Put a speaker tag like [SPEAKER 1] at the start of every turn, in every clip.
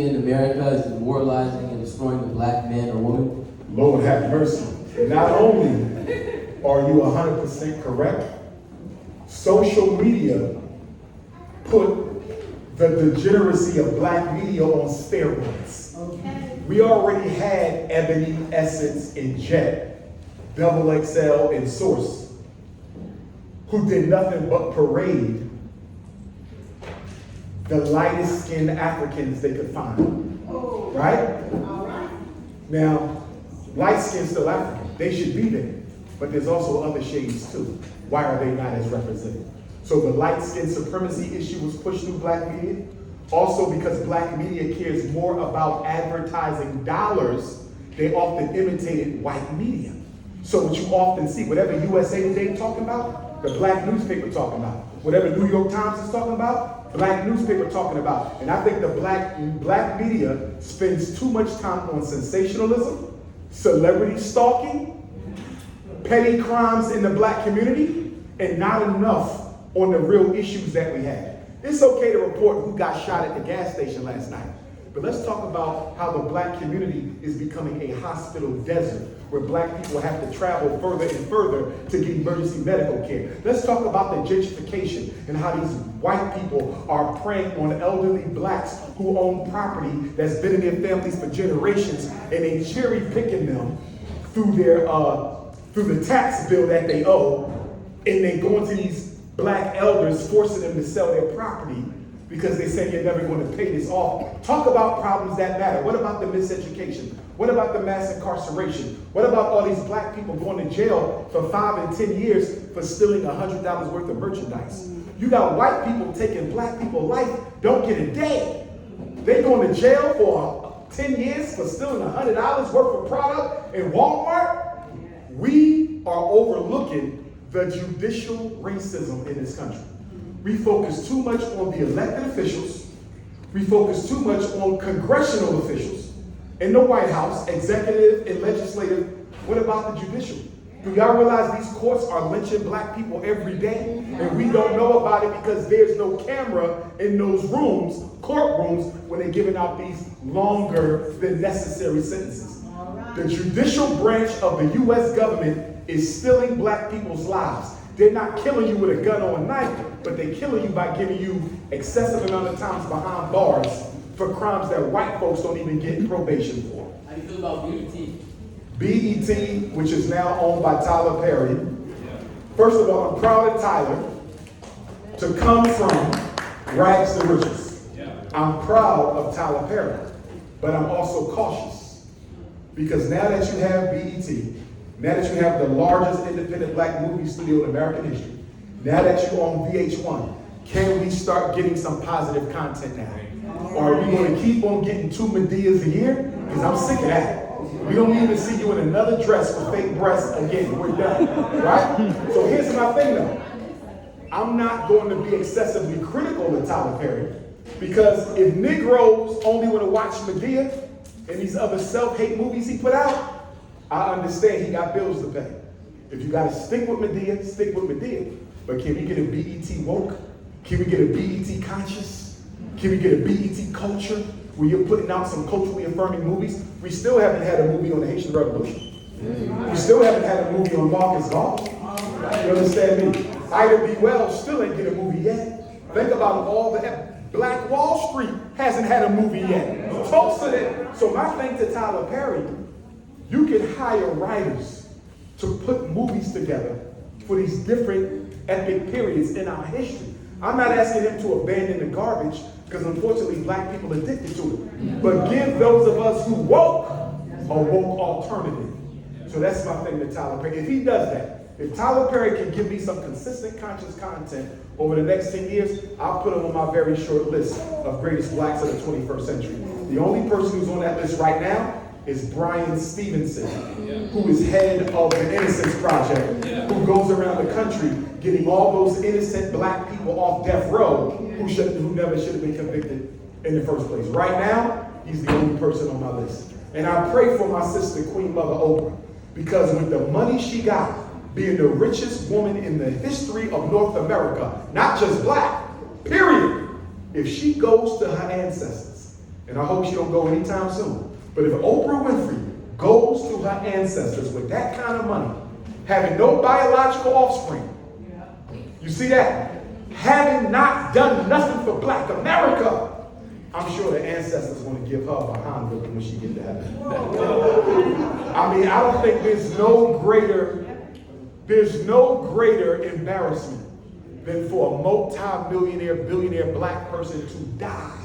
[SPEAKER 1] in America is demoralizing and destroying the black man or woman?
[SPEAKER 2] Lord have mercy. Not only are you 100% correct, social media put the degeneracy of black media on steroids.
[SPEAKER 3] Okay.
[SPEAKER 2] We already had Ebony, Essence, and Jet, Double XL, and Source, who did nothing but parade the lightest skinned Africans they could find.
[SPEAKER 3] Oh.
[SPEAKER 2] Right?
[SPEAKER 3] All right.
[SPEAKER 2] Now, light skin still African. They should be there. But there's also other shades too. Why are they not as represented? So the light skin supremacy issue was pushed through black media. Also because black media cares more about advertising dollars, they often imitated white media. So what you often see, whatever USA Today talking about, the black newspaper talking about. Whatever New York Times is talking about, black newspaper talking about. And I think the black media spends too much time on sensationalism, celebrity stalking, petty crimes in the black community, and not enough on the real issues that we have. It's okay to report who got shot at the gas station last night, but let's talk about how the black community is becoming a hospital desert where black people have to travel further and further to get emergency medical care. Let's talk about the gentrification and how these white people are preying on elderly blacks who own property that's been in their families for generations, and they cherry picking them through their through the tax bill that they owe, and they go into these black elders forcing them to sell their property because they say you're never going to pay this off. Talk about problems that matter. What about the miseducation? What about the mass incarceration? What about all these black people going to jail for 5 and 10 years for stealing $100 worth of merchandise? You got white people taking black people's life, don't get a day. They going to jail for 10 years for stealing $100 worth of product in Walmart? We are overlooking the judicial racism in this country. We focus too much on the elected officials. We focus too much on congressional officials in the White House, executive and legislative. What about the judicial? Do y'all realize these courts are lynching black people every day? And we don't know about it because there's no camera in those rooms, courtrooms, when they're giving out these longer than necessary sentences. The judicial branch of the U.S. government is stealing black people's lives. They're not killing you with a gun or a knife, but they're killing you by giving you excessive amount of times behind bars for crimes that white folks don't even get probation for.
[SPEAKER 1] How do you feel about BET?
[SPEAKER 2] BET, which is now owned by Tyler Perry. First of all, I'm proud of Tyler to come from rags to riches. I'm proud of Tyler Perry, but I'm also cautious because now that you have BET, now that you have the largest independent black movie studio in American history, now that you own VH1, can we start getting some positive content now? Or are we going to keep on getting 2 Medeas a year? Because I'm sick of that. We don't need to see you in another dress with fake breasts again. We're done, right? So here's my thing though. I'm not going to be excessively critical of Tyler Perry because if Negroes only want to watch Medea and these other self-hate movies he put out, I understand he got bills to pay. If you gotta stick with Medea, stick with Medea. But can we get a BET woke? Can we get a BET conscious? Can we get a BET culture where you're putting out some culturally affirming movies? We still haven't had a movie on the Haitian Revolution. We still haven't had a movie on Marcus Garvey. You understand me? Ida B. Wells still ain't get a movie yet. Think about all the Black Wall Street hasn't had a movie yet. So my thing to Tyler Perry, you can hire writers to put movies together for these different epic periods in our history. I'm not asking him to abandon the garbage because unfortunately black people are addicted to it. But give those of us who woke a woke alternative. So that's my thing to Tyler Perry. If he does that, if Tyler Perry can give me some consistent conscious content over the next 10 years, I'll put him on my very short list of greatest blacks of the 21st century. The only person who's on that list right now is Brian Stevenson, who is head of the Innocence Project, who goes around the country getting all those innocent black people off death row who never should have been convicted in the first place. Right now, he's the only person on my list. And I pray for my sister, Queen Mother Oprah, because with the money she got, being the richest woman in the history of North America, not just black, period, if she goes to her ancestors and I hope she don't go anytime soon, but if Oprah Winfrey goes to her ancestors with that kind of money, having no biological offspring, you see that? Having not done nothing for Black America, I'm sure the ancestors want to give her a behind whipping when she gets to heaven. I mean, I don't think there's no greater embarrassment than for a multi-millionaire, billionaire Black person to die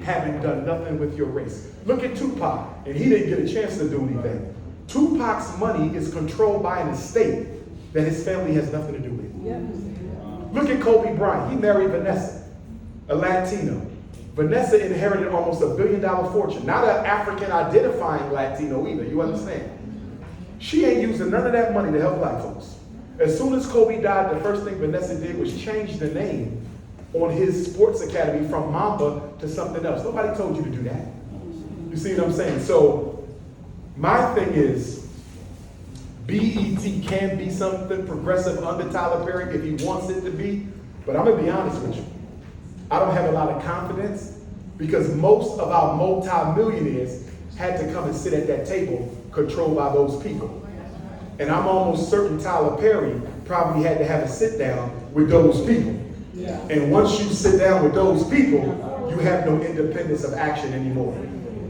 [SPEAKER 2] having done nothing with your race. Look at Tupac, and he didn't get a chance to do anything. Tupac's money is controlled by an estate that his family has nothing to do with. Look at Kobe Bryant. He married Vanessa, a Latino. Vanessa inherited almost $1 billion fortune. Not an African identifying Latino either, you understand? She ain't using none of that money to help Black folks. As soon as Kobe died, the first thing Vanessa did was change the name on his sports academy from Mamba to something else. Nobody told you to do that. You see what I'm saying? So my thing is, BET can be something progressive under Tyler Perry if he wants it to be, but I'm gonna be honest with you. I don't have a lot of confidence because most of our multi-millionaires had to come and sit at that table controlled by those people. And I'm almost certain Tyler Perry probably had to have a sit down with those people. Yeah. And once you sit down with those people, you have no independence of action anymore.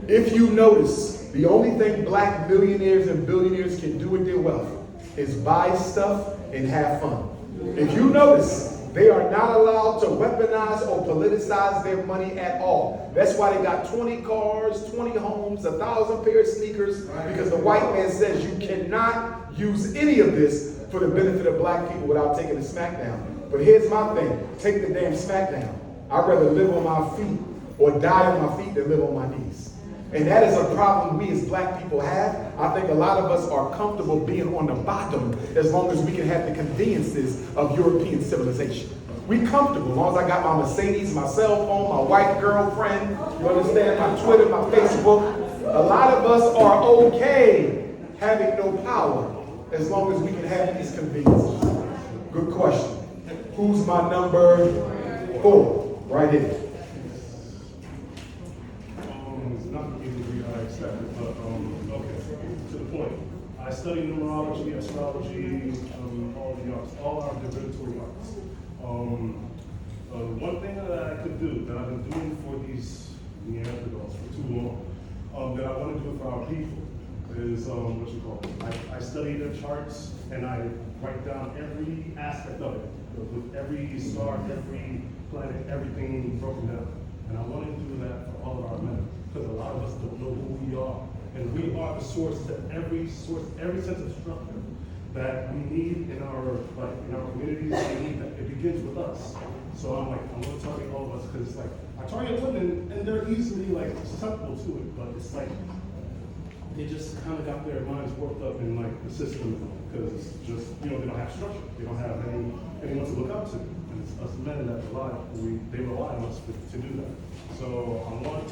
[SPEAKER 2] If you notice, the only thing Black millionaires and billionaires can do with their wealth is buy stuff and have fun. If you notice, they are not allowed to weaponize or politicize their money at all. That's why they got 20 cars, 20 homes, 1,000 pair of sneakers, because the white man says you cannot use any of this for the benefit of Black people without taking a smackdown. But here's my thing, take the damn smackdown. I'd rather live on my feet or die on my feet than live on my knees. And that is a problem we as Black people have. I think a lot of us are comfortable being on the bottom as long as we can have the conveniences of European civilization. We comfortable as long as I got my Mercedes, my cell phone, my white girlfriend, you understand, my Twitter, my Facebook. A lot of us are okay having no power as long as we can have these conveniences. Good question. Who's my number 4? Right here.
[SPEAKER 3] To the point. I study numerology, astrology, all the arts, all our divinatory arts. One thing that I could do, that I've been doing for these Neanderthals for too long, that I want to do for our people is I study their charts and I write down every aspect of it, with every star, every planet, everything broken down. And I want to do that for all of our men, because a lot of us don't know who we are. And we are the source to every sense of structure that we need in our communities. We need that. It begins with us. So I'm going to target all of us, because it's like, I target women and they're easily susceptible to it, but it's like, they just kind of got their minds worked up in the system, because it's just, they don't have structure. They don't have anyone to look up to. And it's us men that they rely on us to do that. So I want,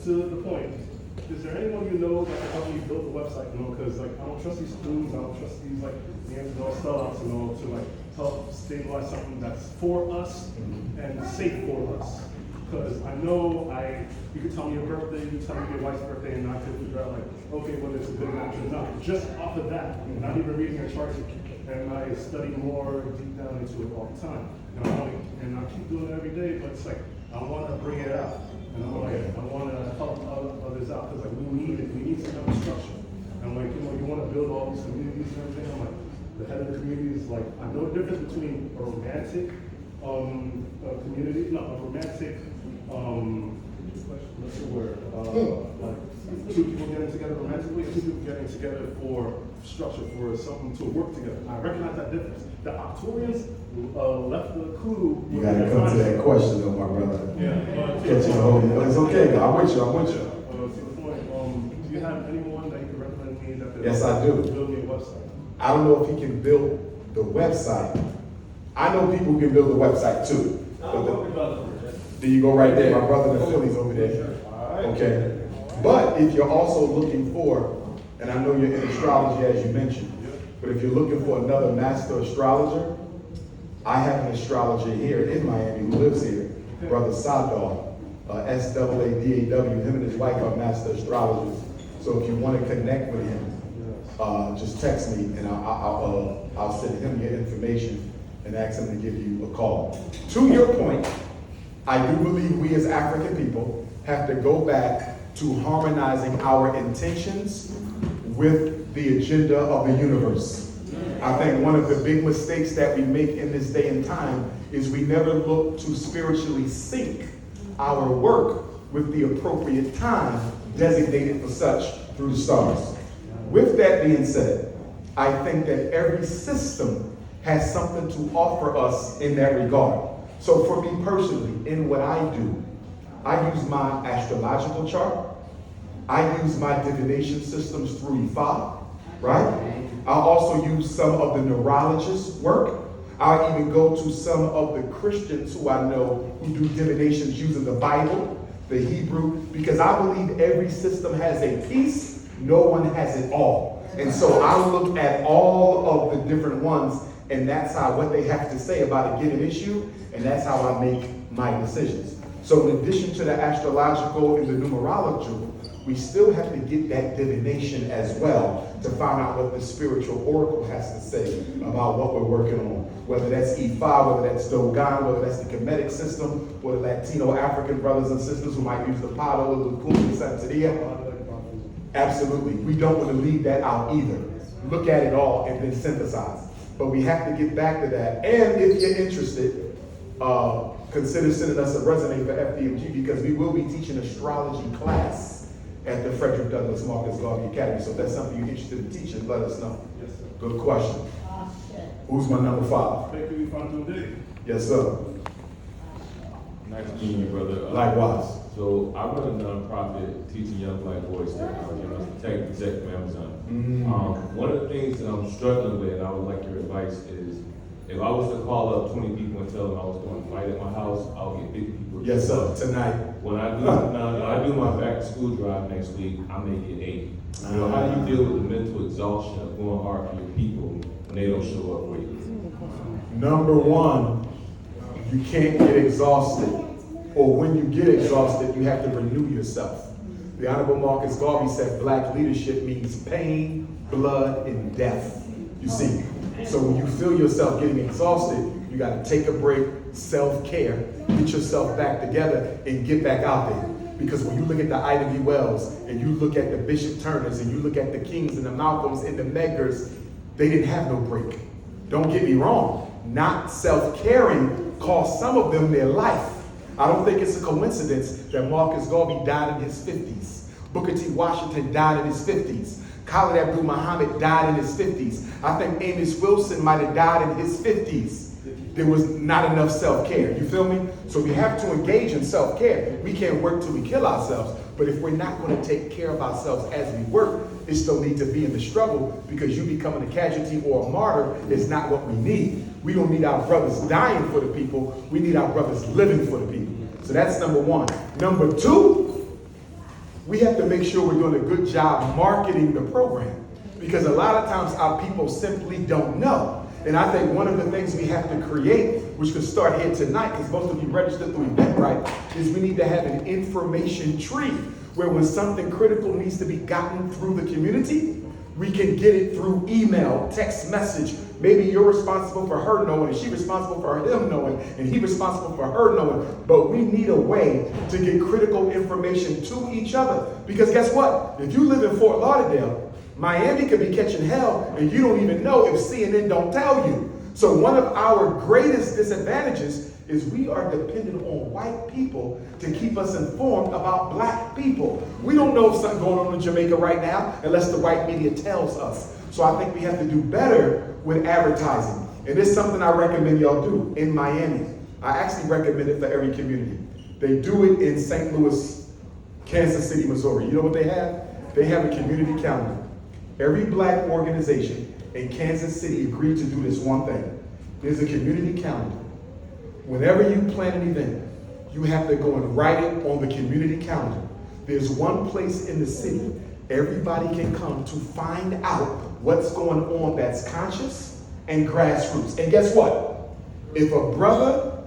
[SPEAKER 3] to the point, is there anyone you know that can help me build the website? Because I don't trust these students, I don't trust these Neanderthal sellouts, to help stabilize something that's for us and safe for us. Because I know you could tell me your birthday, you could tell me your wife's birthday, and I could figure out okay, whether it's a good match or not. Just off of that, not even reading your charts, and I study more deep down into it all the time. And I keep doing it every day, but it's I want to bring it out. And I want to help others out, because we need it. We need some kind of structure. And you want to build all these communities and everything. I'm the head of the community is I know the difference between a romantic community, no, a romantic, what's the word? Two people getting together romantically, two people getting together for structure, for something to work together. I recognize that difference. The Octorians left the clue.
[SPEAKER 2] You gotta come to that question though, my brother.
[SPEAKER 3] Yeah.
[SPEAKER 2] Catch you but it's okay, I'm with you.
[SPEAKER 3] To the point, do you have anyone that you can recommend me that
[SPEAKER 2] Yes, I do.
[SPEAKER 3] Build me a website?
[SPEAKER 2] I don't know if he can build the website. I know people who can build the website too. There you go right there, my brother in the Phillies over there. Okay. But if you're also looking for, and I know you're in astrology as you mentioned, but if you're looking for another master astrologer, I have an astrologer here in Miami who lives here, Brother Sadar. SAADAW. Him and his wife are master astrologers. So if you want to connect with him, just text me and I'll send him your information and ask him to give you a call. To your point, I do believe we as African people have to go back to harmonizing our intentions with the agenda of the universe. I think one of the big mistakes that we make in this day and time is we never look to spiritually sync our work with the appropriate time designated for such through the stars. With that being said, I think that every system has something to offer us in that regard. So for me personally, in what I do, I use my astrological chart. I use my divination systems through Ifa, right? I'll also use some of the neurologists' work. I'll even go to some of the Christians who I know who do divinations using the Bible, the Hebrew, because I believe every system has a piece, no one has it all. And so I look at all of the different ones, and that's how what they have to say about a given issue, and that's how I make my decisions. So in addition to the astrological and the numerological, we still have to get that divination as well to find out what the spiritual oracle has to say about what we're working on. Whether that's Ifa, whether that's Dogon, whether that's the Kemetic system, or the Latino African brothers and sisters who might use the Palo, the Lukumi, the Santeria. Absolutely. We don't want to leave that out either. Look at it all and then synthesize. But we have to get back to that. And if you're interested, consider sending us a resume for FDMG because we will be teaching astrology class at the Frederick Douglass Marcus Garvey Academy. So if that's something you're interested in teaching, let us know.
[SPEAKER 3] Yes, sir.
[SPEAKER 2] Good question. Who's my number 5?
[SPEAKER 3] Thank you, today.
[SPEAKER 2] Yes, sir.
[SPEAKER 4] Nice meeting you, brother.
[SPEAKER 2] Likewise.
[SPEAKER 4] So I run a nonprofit teaching young black boys technology. I'm a tech exec from Amazon. One of the things that I'm struggling with, and I would like your advice, is if I was to call up 20 people and tell them I was going to fight at my house, I'll get 50 people.
[SPEAKER 2] Yes, sir. Tonight.
[SPEAKER 4] When I do my back to school drive next week, I may get 80. You know, how do you deal with the mental exhaustion of going hard for your people when they don't show up for you?
[SPEAKER 2] Number 1, you can't get exhausted. Or when you get exhausted, you have to renew yourself. The Honorable Marcus Garvey said black leadership means pain, blood, and death. You see, so when you feel yourself getting exhausted, you got to take a break, self-care, get yourself back together, and get back out there. Because when you look at the Ida B. Wells, and you look at the Bishop Turners, and you look at the Kings and the Malcolms and the Medgars, they didn't have no break. Don't get me wrong. Not self-caring cost some of them their life. I don't think it's a coincidence that Marcus Garvey died in his 50s. Booker T. Washington died in his 50s. Khalid Abdul Muhammad died in his 50s. I think Amos Wilson might have died in his 50s. There was not enough self-care. You feel me? So we have to engage in self-care. We can't work till we kill ourselves. But if we're not going to take care of ourselves as we work, it still needs to be in the struggle because you becoming a casualty or a martyr is not what we need. We don't need our brothers dying for the people. We need our brothers living for the people. So that's number 1. Number 2, we have to make sure we're doing a good job marketing the program because a lot of times our people simply don't know. And I think one of the things we have to create, which could start here tonight, because most of you registered through Eventbrite, is we need to have an information tree where when something critical needs to be gotten through the community, we can get it through email, text message. Maybe you're responsible for her knowing, and she's responsible for him knowing, and he's responsible for her knowing. But we need a way to get critical information to each other. Because guess what? If you live in Fort Lauderdale, Miami could be catching hell, and you don't even know if CNN don't tell you. So one of our greatest disadvantages is we are dependent on white people to keep us informed about black people. We don't know if something's going on in Jamaica right now unless the white media tells us. So I think we have to do better with advertising. And it's something I recommend y'all do in Miami. I actually recommend it for every community. They do it in St. Louis, Kansas City, Missouri. You know what they have? They have a community calendar. Every black organization in Kansas City agreed to do this one thing. There's a community calendar. Whenever you plan an event, you have to go and write it on the community calendar. There's one place in the city everybody can come to find out what's going on that's conscious and grassroots. And guess what? If a brother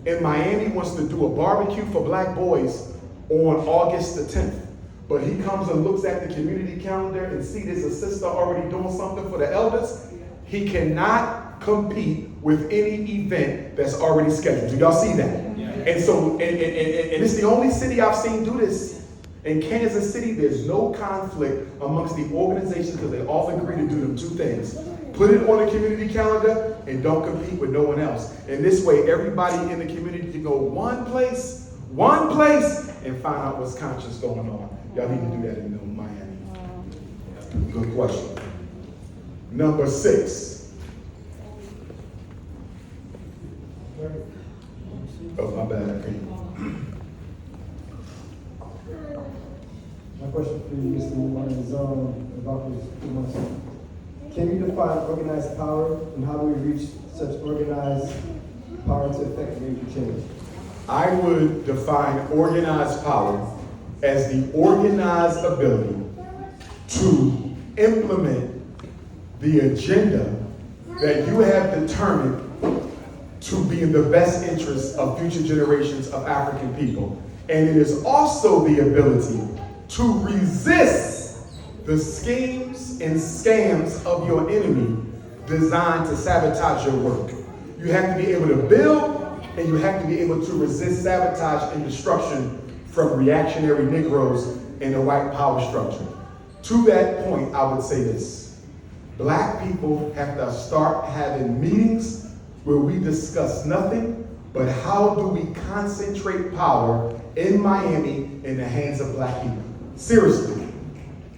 [SPEAKER 2] in Miami wants to do a barbecue for black boys on August the 10th. But he comes and looks at the community calendar and see there's a sister already doing something for the elders. He cannot compete with any event that's already scheduled. Do y'all see that? Yeah. And so, and it's the only city I've seen do this. In Kansas City, there's no conflict amongst the organizations because they all agree to do them two things. Put it on the community calendar and don't compete with no one else. And this way, everybody in the community can go one place, and find out what's conscious going on. Y'all need to do that in Miami. Good question. Number 6. Oh, my bad.
[SPEAKER 5] My question for you, Mr. Umar, is about this 2 months. Can you define organized power, and how do we reach such organized power to affect major change?
[SPEAKER 2] I would define organized power as the organized ability to implement the agenda that you have determined to be in the best interest of future generations of African people. And it is also the ability to resist the schemes and scams of your enemy designed to sabotage your work. You have to be able to build, and you have to be able to resist sabotage and destruction from reactionary Negroes in the white power structure. To that point, I would say this. Black people have to start having meetings where we discuss nothing but how do we concentrate power in Miami in the hands of black people. Seriously,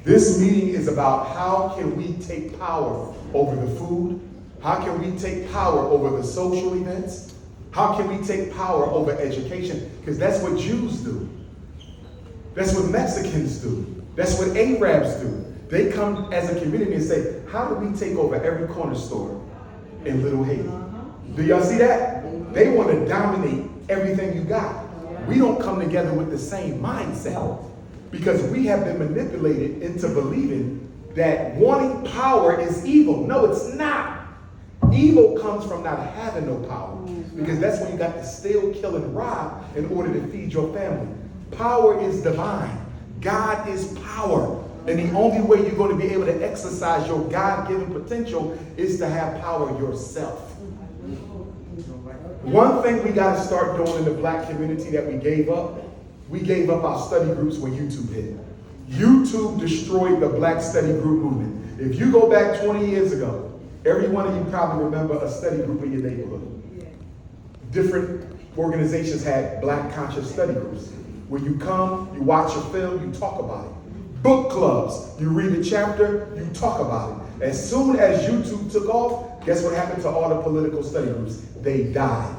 [SPEAKER 2] this meeting is about how can we take power over the food, how can we take power over the social events, how can we take power over education, because that's what Jews do. That's what Mexicans do. That's what Arabs do. They come as a community and say, how do we take over every corner store in Little Haiti? Do y'all see that? They want to dominate everything you got. We don't come together with the same mindset because we have been manipulated into believing that wanting power is evil. No, it's not. Evil comes from not having no power because that's when you got to steal, kill, and rob in order to feed your family. Power is divine. God is power. And the only way you're going to be able to exercise your God-given potential is to have power yourself. One thing we got to start doing in the black community that we gave up our study groups when YouTube hit. YouTube destroyed the black study group movement. If you go back 20 years ago, every one of you probably remember a study group in your neighborhood. Different organizations had black conscious study groups. When you come, you watch a film, you talk about it. Book clubs, you read a chapter, you talk about it. As soon as YouTube took off, guess what happened to all the political study groups? They died.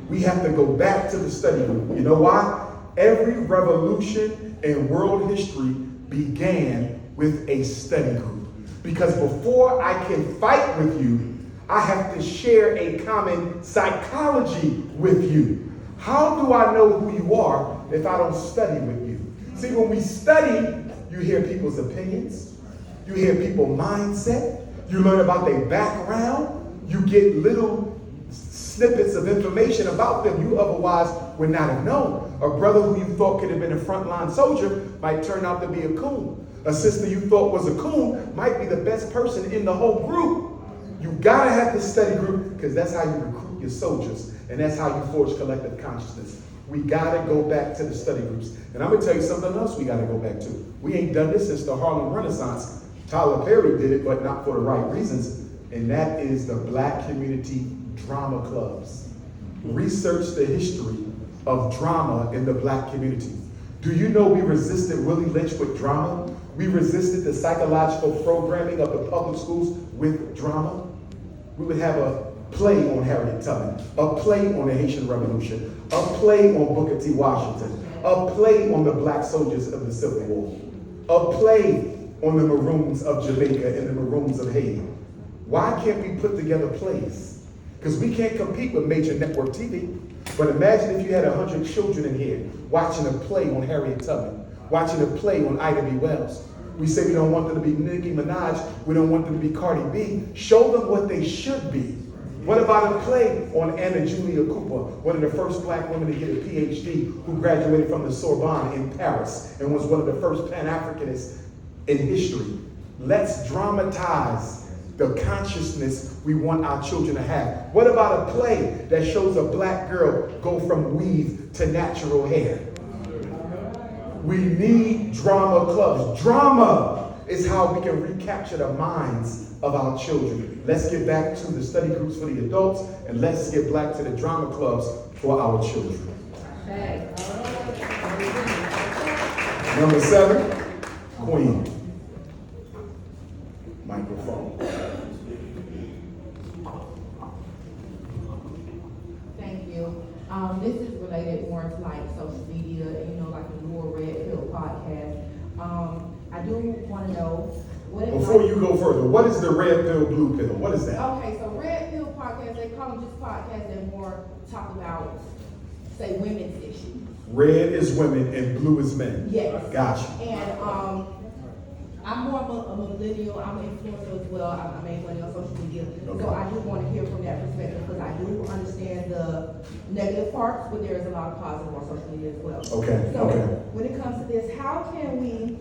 [SPEAKER 2] We have to go back to the study group. You know why? Every revolution in world history began with a study group. Because before I can fight with you, I have to share a common psychology with you. How do I know who you are if I don't study with you? See, when we study, you hear people's opinions, you hear people's mindset, you learn about their background, you get little snippets of information about them you otherwise would not have known. A brother who you thought could have been a frontline soldier might turn out to be a coon. A sister you thought was a coon might be the best person in the whole group. You gotta have the study group because that's how you recruit your soldiers and that's how you forge collective consciousness. We gotta go back to the study groups. And I'm gonna tell you something else we gotta go back to. We ain't done this since the Harlem Renaissance. Tyler Perry did it, but not for the right reasons. And that is the black community drama clubs. Research the history of drama in the black community. Do you know we resisted Willie Lynch with drama? We resisted the psychological programming of the public schools with drama. We would have a play on Harriet Tubman, a play on the Haitian Revolution, a play on Booker T. Washington, a play on the black soldiers of the Civil War, a play on the Maroons of Jamaica and the Maroons of Haiti. Why can't we put together plays? Because we can't compete with major network TV. But imagine if you had 100 children in here watching a play on Harriet Tubman, watching a play on Ida B. Wells. We say we don't want them to be Nicki Minaj, we don't want them to be Cardi B. Show them what they should be. What about a play on Anna Julia Cooper, one of the first black women to get a PhD, who graduated from the Sorbonne in Paris and was one of the first Pan-Africanists in history? Let's dramatize the consciousness we want our children to have. What about a play that shows a black girl go from weave to natural hair? We need drama clubs. Drama is how we can recapture the minds of our children. Let's get back to the study groups for the adults, and let's get back to the drama clubs for our children. Number 7, Queen. Microphone.
[SPEAKER 6] Thank you. This is related more to like social media, like the Newer Red Pill podcast. I do want to know what is
[SPEAKER 2] Before you go further, what is the red pill, blue pill? What is that?
[SPEAKER 6] Okay, so Red Pill podcast, they call them just podcasts that more talk about, say, women's issues.
[SPEAKER 2] Red is women and blue is men.
[SPEAKER 6] Yes.
[SPEAKER 2] Gotcha.
[SPEAKER 6] And I'm more of a millennial. I'm an influencer as well. I made money on social media.
[SPEAKER 2] Okay.
[SPEAKER 6] So I do want to hear from that perspective because I do understand the negative parts, but there is a lot of positive on social media as well.
[SPEAKER 2] Okay,
[SPEAKER 6] So
[SPEAKER 2] okay.
[SPEAKER 6] when it comes to this, how can we,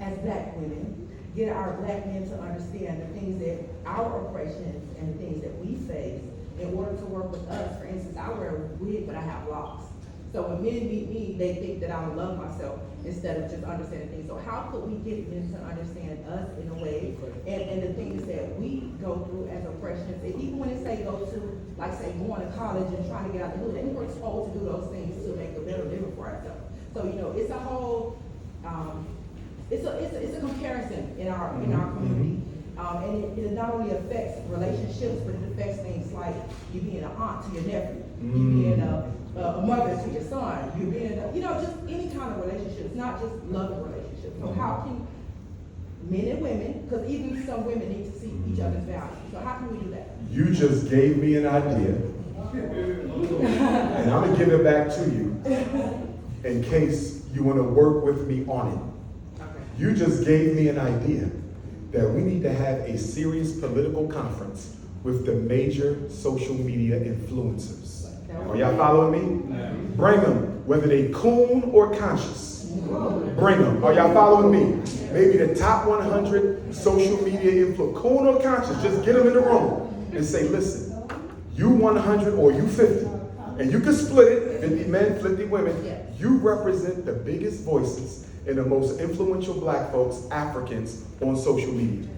[SPEAKER 6] as black women, get our black men to understand the things that our oppressions and the things that we face in order to work with us? For instance, I wear a wig, but I have locks. So when men meet me, they think that I don't love myself instead of just understanding things. So how could we get men to understand us in a way and the things that we go through as oppressions? And even when they say go to, like say going to college and trying to get out the hood, and we're told to do those things to make a better living for ourselves. So it's a whole, it's a comparison in our community. And it not only affects relationships, but it affects things like you being an aunt to your nephew, you being a mother to your son, you being just any kind of relationship. It's not just loving relationships. So how can men and women, because even some women need to see each other's value. So how can we do that?
[SPEAKER 2] You just gave me an idea, and I'm gonna give it back to you in case you want to work with me on it.
[SPEAKER 6] Okay.
[SPEAKER 2] You just gave me an idea that we need to have a serious political conference with the major social media influencers. Are y'all following me? Bring them, whether they coon or conscious. Bring them. Are y'all following me? Maybe the top 100 social media influencers, coon or conscious, just get them in the room and say, listen, you 100 or you 50, and you can split it, 50 men, 50 women. You represent the biggest voices and the most influential black folks, Africans, on social media.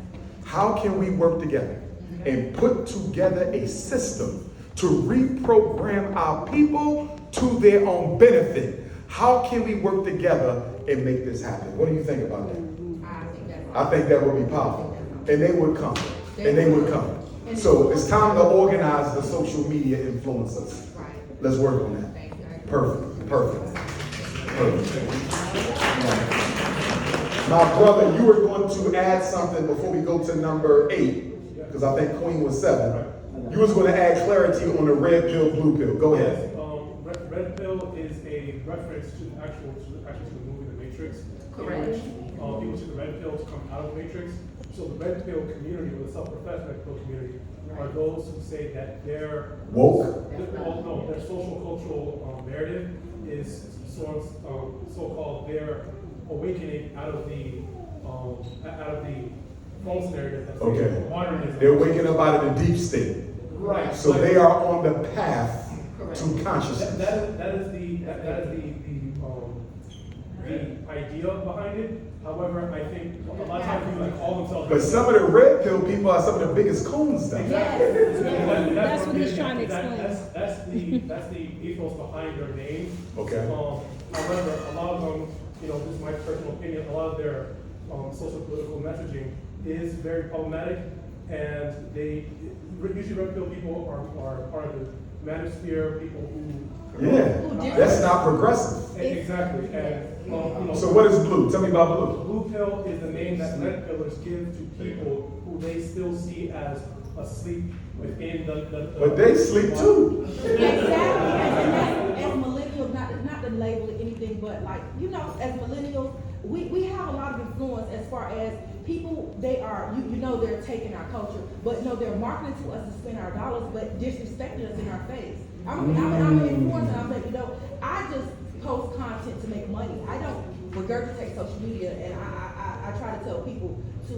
[SPEAKER 2] How can we work together and put together a system to reprogram our people to their own benefit? How can we work together and make this happen? What do you think about that? I think that would be powerful. And they would come. And they would come. So it's time to organize the social media influencers. Let's work on that. Perfect. Perfect. My brother, you were going to add something before we go to number 8, because I think Queen was 7. You was going to add clarity on the red pill, blue pill. Go ahead.
[SPEAKER 7] Red pill is a reference to the movie The Matrix.
[SPEAKER 6] Correct.
[SPEAKER 7] In which people took the red pill to come out of the Matrix. So the red pill community, or the self-professed red pill community, are those who say that their
[SPEAKER 2] Woke?
[SPEAKER 7] their social cultural narrative is so-called their awakening out of the false narrative that's
[SPEAKER 2] Okay.
[SPEAKER 7] modernism.
[SPEAKER 2] They're waking up out of the deep state.
[SPEAKER 7] Right.
[SPEAKER 2] So they are on the path to consciousness.
[SPEAKER 7] That is the idea behind it. However, I think a lot of times people call themselves.
[SPEAKER 2] But some of the red pill people are some of the biggest coons though.
[SPEAKER 8] That's what he's trying to explain.
[SPEAKER 7] That's the ethos behind their name.
[SPEAKER 2] Okay.
[SPEAKER 7] However, a lot of them, this is my personal opinion, a lot of their social political messaging is very problematic, and they usually red pill people are part of the manosphere, people who.
[SPEAKER 2] Yeah, that's not progressive.
[SPEAKER 7] Exactly. And
[SPEAKER 2] So what is blue? Tell me about blue.
[SPEAKER 7] blue pill is the name that red pillars give to people who they still see as asleep within the
[SPEAKER 2] But they sleep too.
[SPEAKER 6] Exactly. As millennials, not to label it anything, but as millennials, we have a lot of influence influence as far as people, they are, you know they're taking our culture, but no, they're marketing to us to spend our dollars, but disrespecting us in our face. I'm an influencer, I'm like, I just post content to make money. I don't regurgitate social media, and I try to tell people to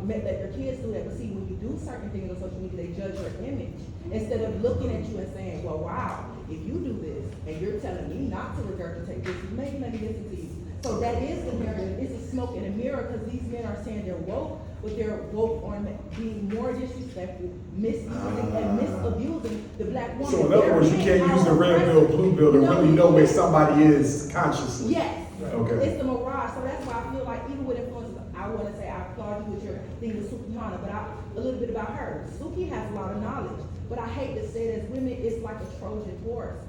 [SPEAKER 6] let their kids do that. But see, when you do certain things on social media, they judge your image instead of looking at you and saying, well, wow, if you do this and you're telling me not to regurgitate this, maybe let me listen to you. So that is the narrative. It's a smoke and a mirror, because these men are saying they're woke, but they're woke on being more disrespectful, misusing and misabusing the black woman.
[SPEAKER 2] So in other words, you can't use the red bill, blue bill to really know where somebody is consciously.
[SPEAKER 6] Yes.
[SPEAKER 2] Okay.
[SPEAKER 6] It's the mirage. So that's why I feel like even with influencers, I want to say I applaud you with your thing with Suki Hana, but a little bit about her. Suki has a lot of knowledge, but I hate to say it as women, it's like a Trojan horse.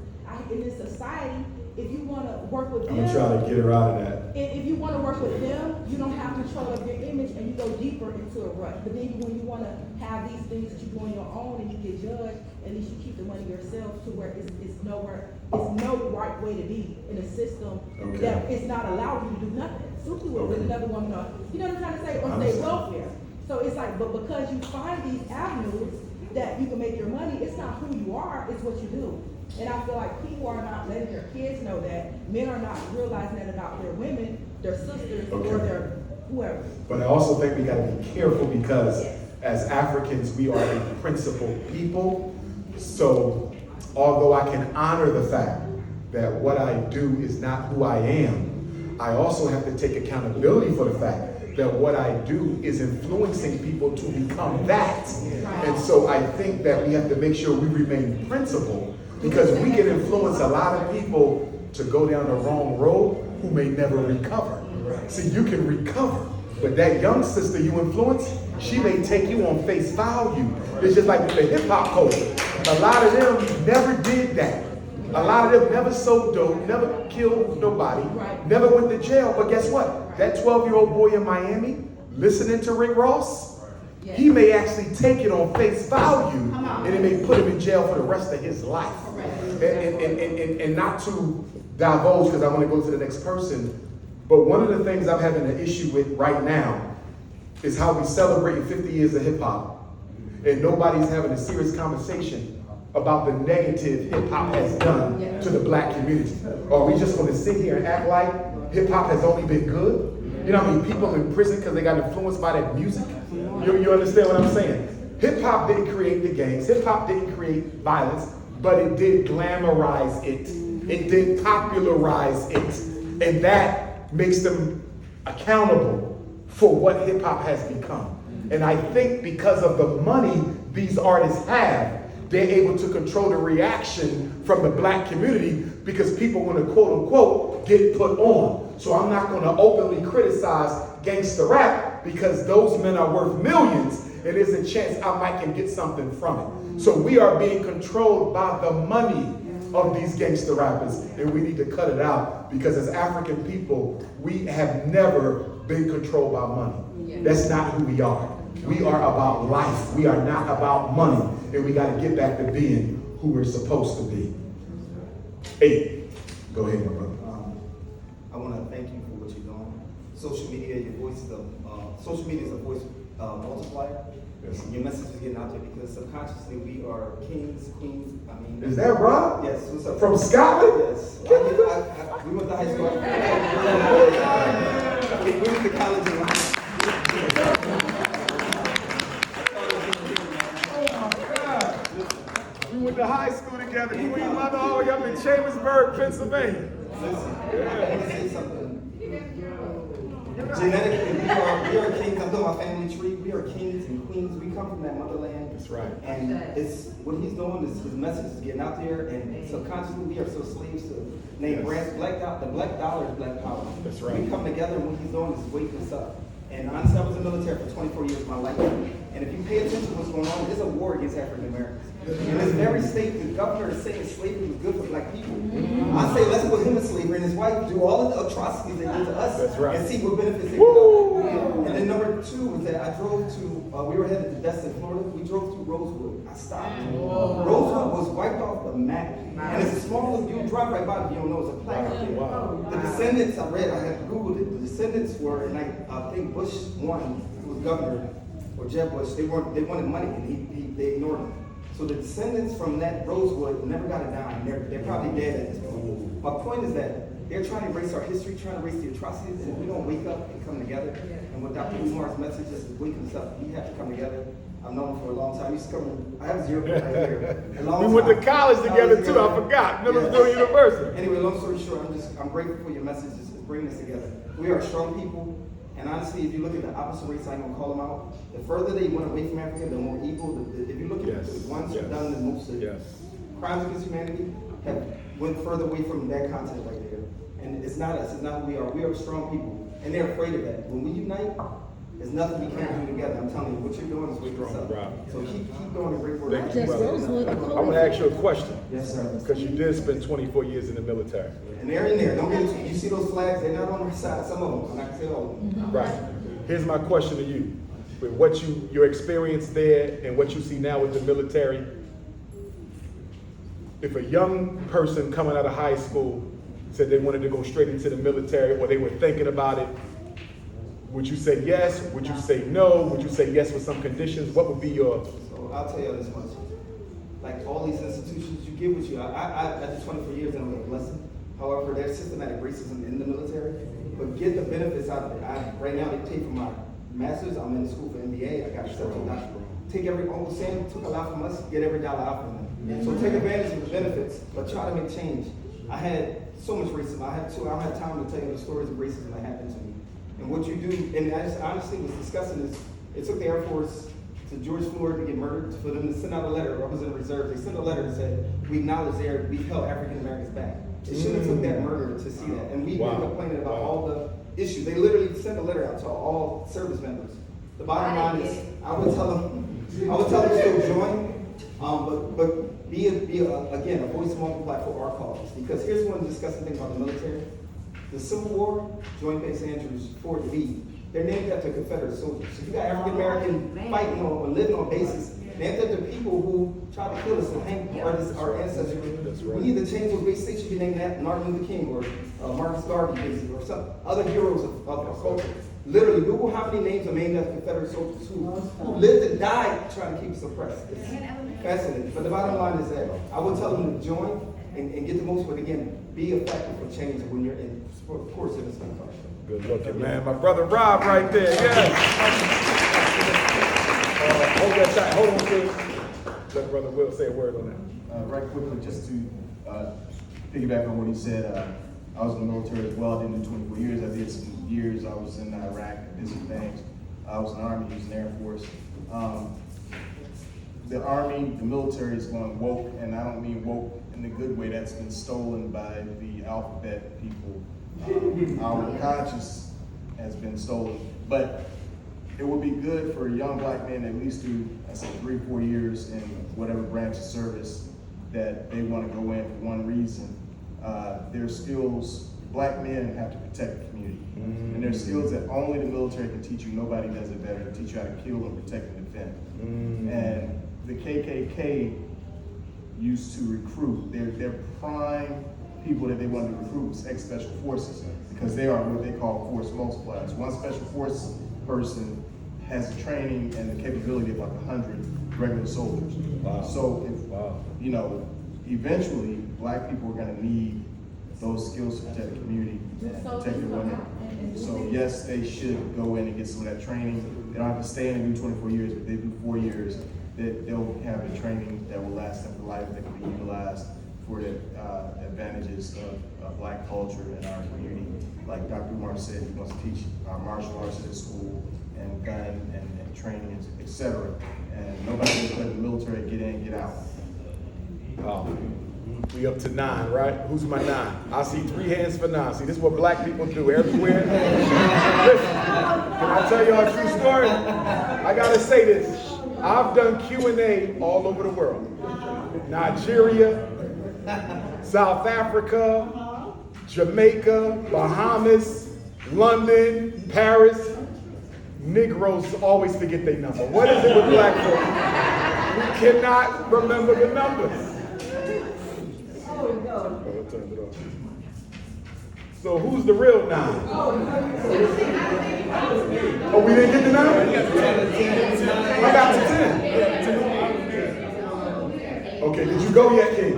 [SPEAKER 6] In this society, if you want to work with them,
[SPEAKER 2] I'm gonna try to get her out of that.
[SPEAKER 6] if you want to work with them, you don't have control of your image, and you go deeper into a rut. But then when you want to have these things that you do on your own and you get judged, at least you keep the money yourself to where it's no right way to be in a system that it's not allowed you to do nothing. Suki will with another woman on, you know what I'm trying to say, or say welfare. So it's like, but because you find these avenues that you can make your money, it's not who you are, it's what you do. And I feel like people are not letting their kids know that. Men are not realizing that about their women, their sisters, or their whoever.
[SPEAKER 2] But I also think we gotta be careful, because as Africans, we are a principled people. So although I can honor the fact that what I do is not who I am, I also have to take accountability for the fact that what I do is influencing people to become that. And so I think that we have to make sure we remain principled, because we can influence a lot of people to go down the wrong road who may never recover. See, you can recover, but that young sister you influence, she may take you on face value. It's just like with the hip hop culture. A lot of them never did that. A lot of them never sold dope, never killed nobody, never went to jail. But guess what? That 12-year-old boy in Miami listening to Rick Ross, he may actually take it on face value, and it may put him in jail for the rest of his life. And not to divulge, because I want to go to the next person, but one of the things I'm having an issue with right now is how we celebrate 50 years of hip hop, and nobody's having a serious conversation about the negative hip hop has done to the black community. Or we just want to sit here and act like hip hop has only been good? You know how many people in prison because they got influenced by that music? You understand what I'm saying? Hip hop didn't create the gangs. Hip hop didn't create violence, but it did glamorize it. It did popularize it. And that makes them accountable for what hip hop has become. And I think because of the money these artists have, they're able to control the reaction from the black community, because people want to quote unquote get put on. So I'm not going to openly criticize gangsta rap, because those men are worth millions, and there's a chance I might can get something from it. So we are being controlled by the money of these gangster rappers, and we need to cut it out, because as African people, we have never been controlled by money. That's not who we are. We are about life. We are not about money, and we got to get back to being who we're supposed to be. 8. Go ahead, my brother.
[SPEAKER 5] I want to thank you for what you're doing. Social media, your voice is social media is a voice multiplier.
[SPEAKER 2] Yes.
[SPEAKER 5] Your message is getting out there, because subconsciously we are kings, queens. I mean,
[SPEAKER 2] Is that Rob?
[SPEAKER 5] yes. What's up?
[SPEAKER 2] From Scotland?
[SPEAKER 5] Yes. We went to high school. We went to college in London.
[SPEAKER 2] We went to high school together. We went all the way up in Chambersburg, Pennsylvania.
[SPEAKER 5] Listen, let me say something. Genetically, we are kings. I'm doing my family tree. We are kings and queens. We come from that motherland.
[SPEAKER 2] That's right.
[SPEAKER 5] And it's what he's doing is his message is getting out there, and subconsciously we are so slaves to name brands. The black dollar is black power.
[SPEAKER 2] That's right.
[SPEAKER 5] We come together, and what he's doing is waking us up. And honestly, I was in the military for 24 years of my life. And if you pay attention to what's going on, there's a war against African Americans. In this very state, the governor is saying slavery is good for black people. I say let's put him in slavery and his wife do all of the atrocities they did to us.
[SPEAKER 2] That's right.
[SPEAKER 5] And see what benefits they get. And then number two was that I drove to, we were headed to Descendant, Florida. We drove through Rosewood. I stopped. Rosewood was wiped off the map. And it's a small little, you drive right by it, you don't know, it's a plaque up there. The Descendants, I had Googled it, the Descendants were, and I think Bush won, who was governor, or Jeb Bush, they wanted money, and they ignored him. So the Descendants from that Rosewood never got a dime. They're probably dead at this point. My point is that they're trying to erase our history, trying to erase the atrocities, and if we don't wake up and come together, and what Dr. Umar's message is waking us up, we have to come together. I've known him for a long time. I have 0 right here.
[SPEAKER 2] We went to college together too, I forgot. Millersville University.
[SPEAKER 5] Anyway, long story short, I'm grateful for your message. It's bringing us together. We are strong people, and honestly, if you look at the opposite race, I ain't gonna call them out. The further they went away from Africa, the more evil. If you look at the ones who've done the most crimes against humanity, have went further away from that content right there. And it's not us, it's not who we are. We are strong people, and they're afraid of that. When we unite, there's nothing we can't do together. I'm telling you, what you're doing is waking us up. So keep doing the great work.
[SPEAKER 2] Thank you, brother. I want to ask you a question.
[SPEAKER 5] Yes, sir.
[SPEAKER 2] Because you did spend 24 years in the military.
[SPEAKER 5] And they're in there. Don't get it. You see those flags? They're not on our side. Some of them. I'm not saying all of them.
[SPEAKER 2] Right. Here's my question to you. With what your experience there and what you see now with the military, if a young person coming out of high school said they wanted to go straight into the military or they were thinking about it, would you say yes? Would you say no? Would you say yes with some conditions? What would be your...
[SPEAKER 5] So I'll tell you this much. Like all these institutions, you get what you... I did 24 years and I'm a blessing. However, there's systematic racism in the military, but get the benefits out of it. Right now, they pay for my master's. I'm in the school for MBA. I got a subject doctorate. Take Uncle Sam took a lot from us, get every dollar out from them. So take advantage of the benefits, but try to make change. I had so much racism. I don't have time to tell you the stories of racism that happened to me. And what you do, and I just honestly was discussing this, it took the Air Force to George Floyd to get murdered, for them to send out a letter. I was in reserve. They sent a letter and said, we acknowledge we've held African Americans back. It shouldn't have took that murder to see that. And we've been complaining about all the issues. They literally sent a letter out to all service members. The bottom line is, I would tell them still join, but be again, a voice multiplier for our cause. Because here's one disgusting thing about the military. The Civil War, Joint Base Andrews, Fort Lee, they're named after Confederate soldiers. So you got African American fighting or living on bases, named after people who tried to kill us and hang our ancestors. We need to change those base stations, be named after Martin Luther King or Marcus Garvey bases or some other heroes of our culture. Literally, Google how many names are named after Confederate soldiers who lived and died trying to keep us oppressed. It's fascinating. But the bottom line is that I would tell them to join and get the most, but again, be effective for change when you're in, of course, in this country.
[SPEAKER 2] Good looking, man. My brother Rob right there, yes. Hold that tight. Hold on, please. Let Brother Will say a word on that.
[SPEAKER 9] Right quickly, just to piggyback on what he said, I was in the military as well. I didn't do 24 years. I did some years. I was in Iraq, did some things. I was in the Army, I was in the Air Force. The Army, the military is going woke, and I don't mean woke in the good way. That's been stolen by the alphabet people. Our conscience has been stolen. But it would be good for young black men to at least do, I said, 3-4 years in whatever branch of service that they want to go in for one reason. Their skills, black men have to protect the community. And there's skills that only the military can teach you. Nobody does it better, to teach you how to kill and protect and defend. And the KKK used to recruit. They're prime people that they want to recruit, ex-special forces, because they are what they call force multipliers. One special force person has the training and the capability of like 100 regular soldiers. Wow. So if, you know, eventually black people are gonna need those skills to protect the community and protect the women. So yes, they should go in and get some of that training. They don't have to stay in and do 24 years, but they do 4 years. They'll have the training that will last them for life, that can be utilized for the advantages of black culture in our community. Like Dr. Umar said, he wants to teach martial arts at school and gun and training, etc. And nobody will let the military get in, get out.
[SPEAKER 2] We up to 9, right? Who's my 9? I see 3 hands for 9. See, this is what black people do everywhere. Listen, can I tell y'all a true story? I gotta say this. I've done Q&A all over the world. Nigeria, South Africa, Jamaica, Bahamas, London, Paris. Negroes always forget their number. What is it with black folks? We cannot remember the numbers.
[SPEAKER 6] Oh, no.
[SPEAKER 2] Oh, it turned it off. So who's the real 9? Oh, we didn't get the 9? I got to 10. Okay, did you go yet, King?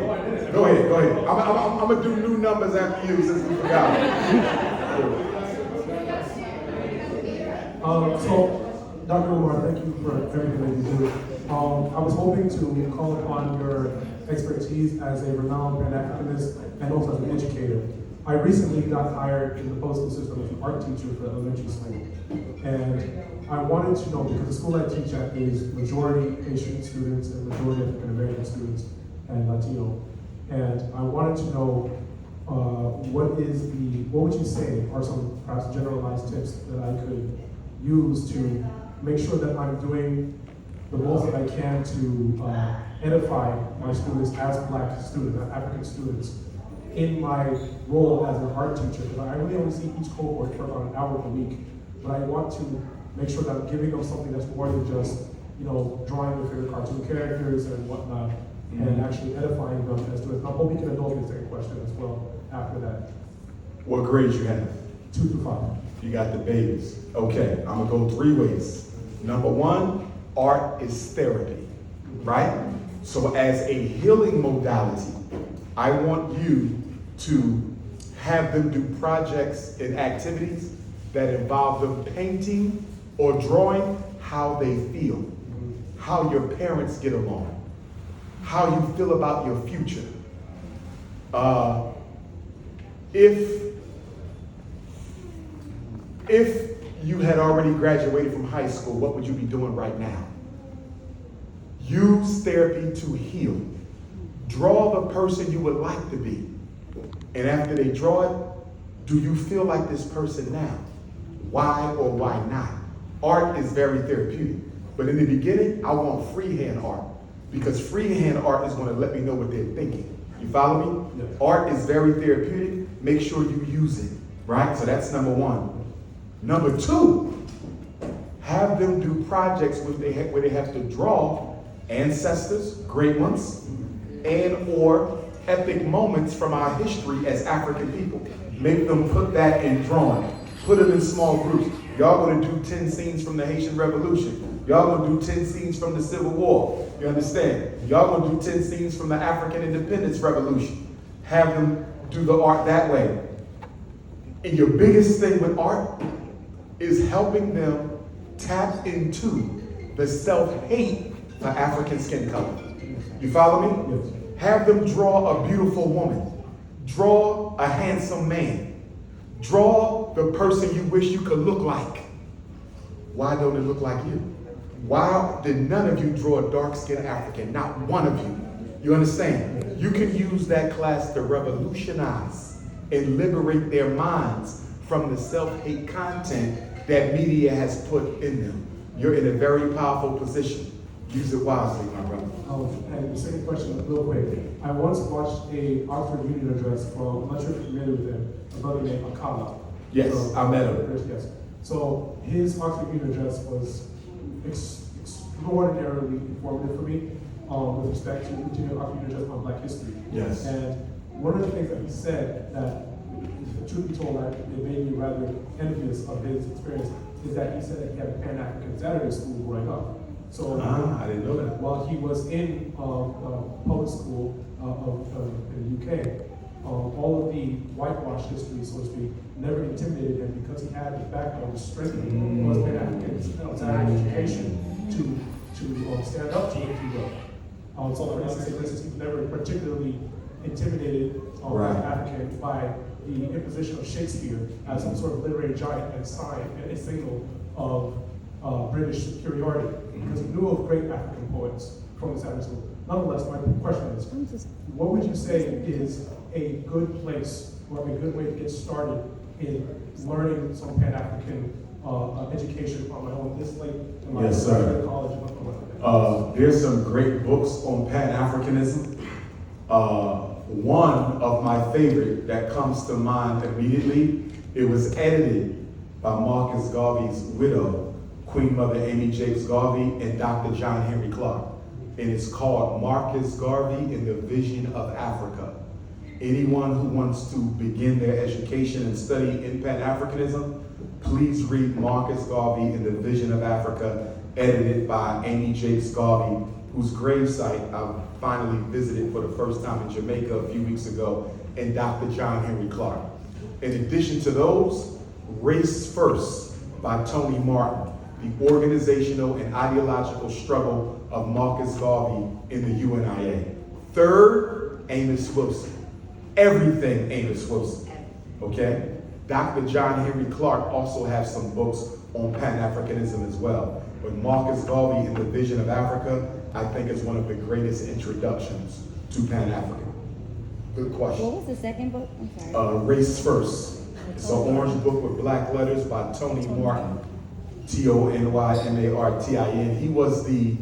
[SPEAKER 2] Go ahead. I'm gonna do new numbers after you since we forgot.
[SPEAKER 7] So, Dr. Umar, thank you for everything that you do. I was hoping to call upon your expertise as a renowned Pan-Africanist and also as an educator. I recently got hired in the postal system as an art teacher for elementary school. And I wanted to know, because the school I teach at is majority Asian students and majority African American students and Latino. And I wanted to know what would you say are some perhaps generalized tips that I could use to make sure that I'm doing the most that I can to edify my students as Black students, as African students, in my role as an art teacher. Because I really only see each cohort for about an hour a week, but I want to make sure that I'm giving them something that's more than just, drawing their favorite cartoon characters and whatnot, and actually edifying them as students. I'm hoping you can indulge me in the second question as well after that.
[SPEAKER 2] What grades you have?
[SPEAKER 7] 2 through 5.
[SPEAKER 2] You got the babies. Okay, I'm gonna go 3 ways. Number 1, art is therapy, right? So as a healing modality, I want you to have them do projects and activities that involve them painting or drawing how they feel, how your parents get along, how you feel about your future. If you had already graduated from high school, what would you be doing right now? Use therapy to heal. Draw the person you would like to be. And after they draw it, do you feel like this person now? Why or why not? Art is very therapeutic. But in the beginning, I want freehand art, because freehand art is going to let me know what they're thinking. You follow me?
[SPEAKER 7] Yes.
[SPEAKER 2] Art is very therapeutic. Make sure you use it, right? So that's number 1. Number 2, have them do projects where they have to draw ancestors, great ones, and or epic moments from our history as African people. Make them put that in drawing. Put them in small groups. Y'all gonna do 10 scenes from the Haitian Revolution. Y'all gonna do 10 scenes from the Civil War. You understand? Y'all gonna do 10 scenes from the African Independence Revolution. Have them do the art that way. And your biggest thing with art is helping them tap into the self-hate for African skin color. You follow me?
[SPEAKER 7] Yes.
[SPEAKER 2] Have them draw a beautiful woman. Draw a handsome man. Draw the person you wish you could look like. Why don't it look like you? Why did none of you draw a dark-skinned African? Not one of you. You understand? You can use that class to revolutionize and liberate their minds from the self-hate content that media has put in them. You're in a very powerful position. Use it wisely, my brother.
[SPEAKER 7] And the second question, real quick. I once watched a Oxford Union address from, I'm not sure if you're familiar with him, a brother named Akala.
[SPEAKER 2] Yes,
[SPEAKER 7] So,
[SPEAKER 2] I met him.
[SPEAKER 7] Yes. So his Oxford Union address was extraordinarily informative for me with respect to continuing Oxford Union address on Black history.
[SPEAKER 2] Yes.
[SPEAKER 7] And one of the things that he said that, truth be told, it made me rather envious of his experience, is that he said that he had a Pan-African Saturday school growing up. So
[SPEAKER 2] I didn't know that.
[SPEAKER 7] while he was in public school in the UK, all of the whitewash history, so to speak, never intimidated him because he had the background, the strength of Pan-African education to stand up to it, if you will. So for instance, he's never particularly intimidated
[SPEAKER 2] Right.
[SPEAKER 7] African by the imposition of Shakespeare as some sort of literary giant and sign and a signal of British superiority, because he knew of great African poets from the Saturday school. Nonetheless, my question is, what would you say is a good place or a good way to get started in learning some Pan-African education on my own this late in my
[SPEAKER 2] Yes, sir.
[SPEAKER 7] college?
[SPEAKER 2] There's some great books on Pan-Africanism. One of my favorite that comes to mind immediately, it was edited by Marcus Garvey's widow, Queen Mother Amy Jakes Garvey, and Dr. John Henry Clark. And it's called Marcus Garvey and the Vision of Africa. Anyone who wants to begin their education and study in Pan-Africanism, please read Marcus Garvey and the Vision of Africa, edited by Amy Jakes Garvey, whose gravesite I finally visited for the first time in Jamaica a few weeks ago, and Dr. John Henry Clark. In addition to those, Race First by Tony Martin, the organizational and ideological struggle of Marcus Garvey in the UNIA. Third, Amos Wilson. Everything Amos Wilson, okay? Dr. John Henry Clark also has some books on Pan-Africanism as well. But Marcus Garvey in the Vision of Africa, I think is one of the greatest introductions to Pan-African. Good question.
[SPEAKER 8] What was the second book? I'm sorry.
[SPEAKER 2] Race First. It's an orange book with black letters by Tony Martin, Tonymartin. He was the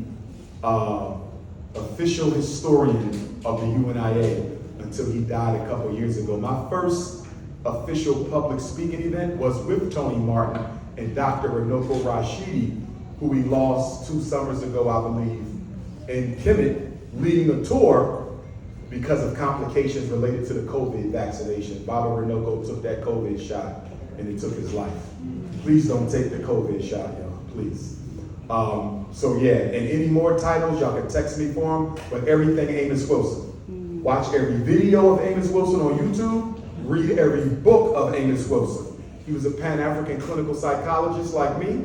[SPEAKER 2] official historian of the UNIA until he died a couple years ago. My first official public speaking event was with Tony Martin and Dr. Renoko Rashidi, who we lost 2 summers ago, I believe, in Kemet, leading a tour because of complications related to the COVID vaccination. Baba Renoko took that COVID shot and it took his life. Please don't take the COVID shot, y'all, please. So yeah, and any more titles, y'all can text me for them, but everything Amos Wilson. Watch every video of Amos Wilson on YouTube, read every book of Amos Wilson. He was a Pan-African clinical psychologist like me,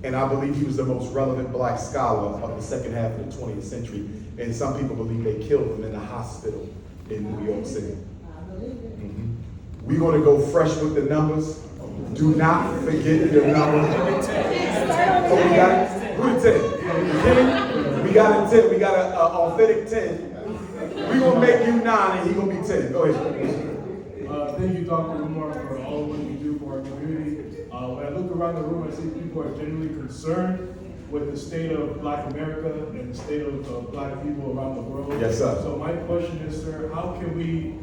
[SPEAKER 2] and I believe he was the most relevant black scholar of the second half of the 20th century. And some people believe they killed him in a hospital in New York City. We're going to go fresh with the numbers. Do not forget the numbers. Oh, we got it? Who the 10? 10? We got a 10. We got an authentic 10. We're going to make you 9 and he's going to be 10. Go ahead.
[SPEAKER 10] Thank you, Dr. Umar, for all of what you do for our community. When I look around the room, I see people are genuinely concerned with the state of Black America and the state of Black people around the world.
[SPEAKER 2] Yes, sir.
[SPEAKER 10] So my question is, sir, how can we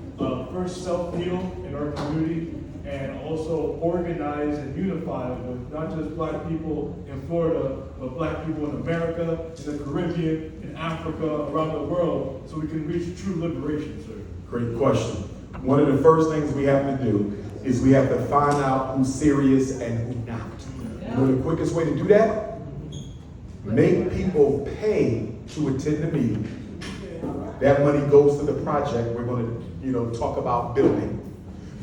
[SPEAKER 10] first self-heal in our community and also organize and unify with not just Black people in Florida, but Black people in America, in the Caribbean, in Africa, around the world, so we can reach true liberation, sir?
[SPEAKER 2] Great question. One of the first things we have to do is we have to find out who's serious and who's not. You know the quickest way to do that? Make people pay to attend the meeting. That money goes to the project we're going to, talk about building.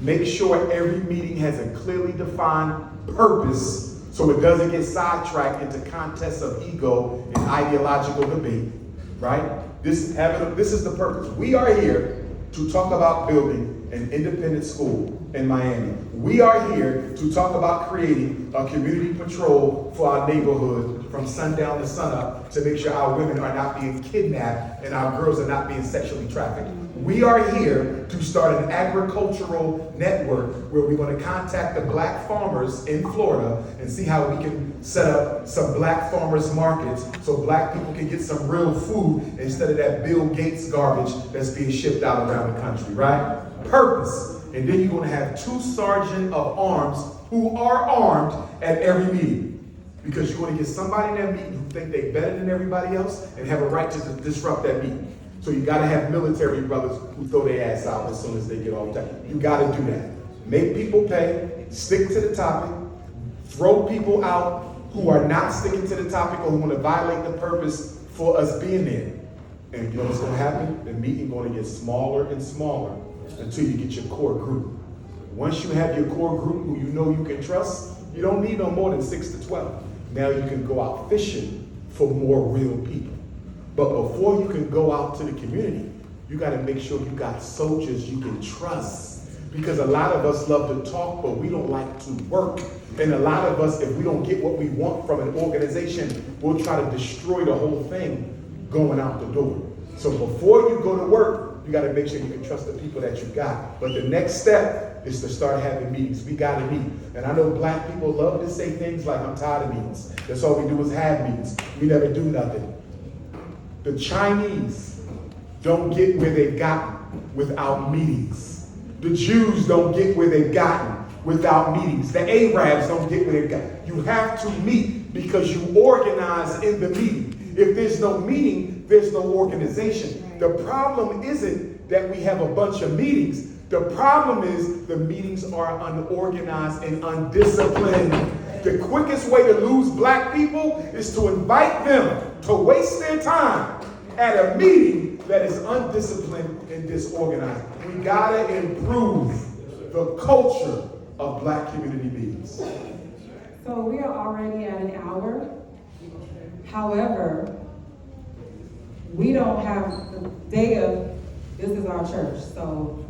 [SPEAKER 2] Make sure every meeting has a clearly defined purpose so it doesn't get sidetracked into contests of ego and ideological debate, right? This is the purpose. We are here to talk about building an independent school in Miami. We are here to talk about creating a community patrol for our neighborhood from sundown to sunup to make sure our women are not being kidnapped and our girls are not being sexually trafficked. We are here to start an agricultural network where we're going to contact the Black farmers in Florida and see how we can set up some Black farmers markets so Black people can get some real food instead of that Bill Gates garbage that's being shipped out around the country, right? Purpose. And then you're going to have 2 sergeants of arms who are armed at every meeting. Because you want to get somebody in that meeting who think they're better than everybody else and have a right to disrupt that meeting. So you got to have military brothers who throw their ass out as soon as they get off that. You got to do that. Make people pay, stick to the topic, throw people out who are not sticking to the topic or who want to violate the purpose for us being there. And you know what's going to happen? The meeting going to get smaller and smaller until you get your core group. Once you have your core group who you know you can trust, you don't need no more than 6 to 12. Now you can go out fishing for more real people. But before you can go out to the community, you got to make sure you got soldiers you can trust. Because a lot of us love to talk, but we don't like to work. And a lot of us, if we don't get what we want from an organization, we'll try to destroy the whole thing going out the door. So before you go to work, you got to make sure you can trust the people that you got. But the next step is to start having meetings. We got to meet. And I know Black people love to say things like, I'm tired of meetings. That's all we do is have meetings. We never do nothing. The Chinese don't get where they've gotten without meetings. The Jews don't get where they've gotten without meetings. The Arabs don't get where they got. You have to meet because you organize in the meeting. If there's no meeting, there's no organization. The problem isn't that we have a bunch of meetings. The problem is the meetings are unorganized and undisciplined. The quickest way to lose black people is to invite them to waste their time at a meeting that is undisciplined and disorganized. We gotta improve the culture of black community meetings.
[SPEAKER 11] So we are already at an hour. However, we don't have the day of, this is our church, so,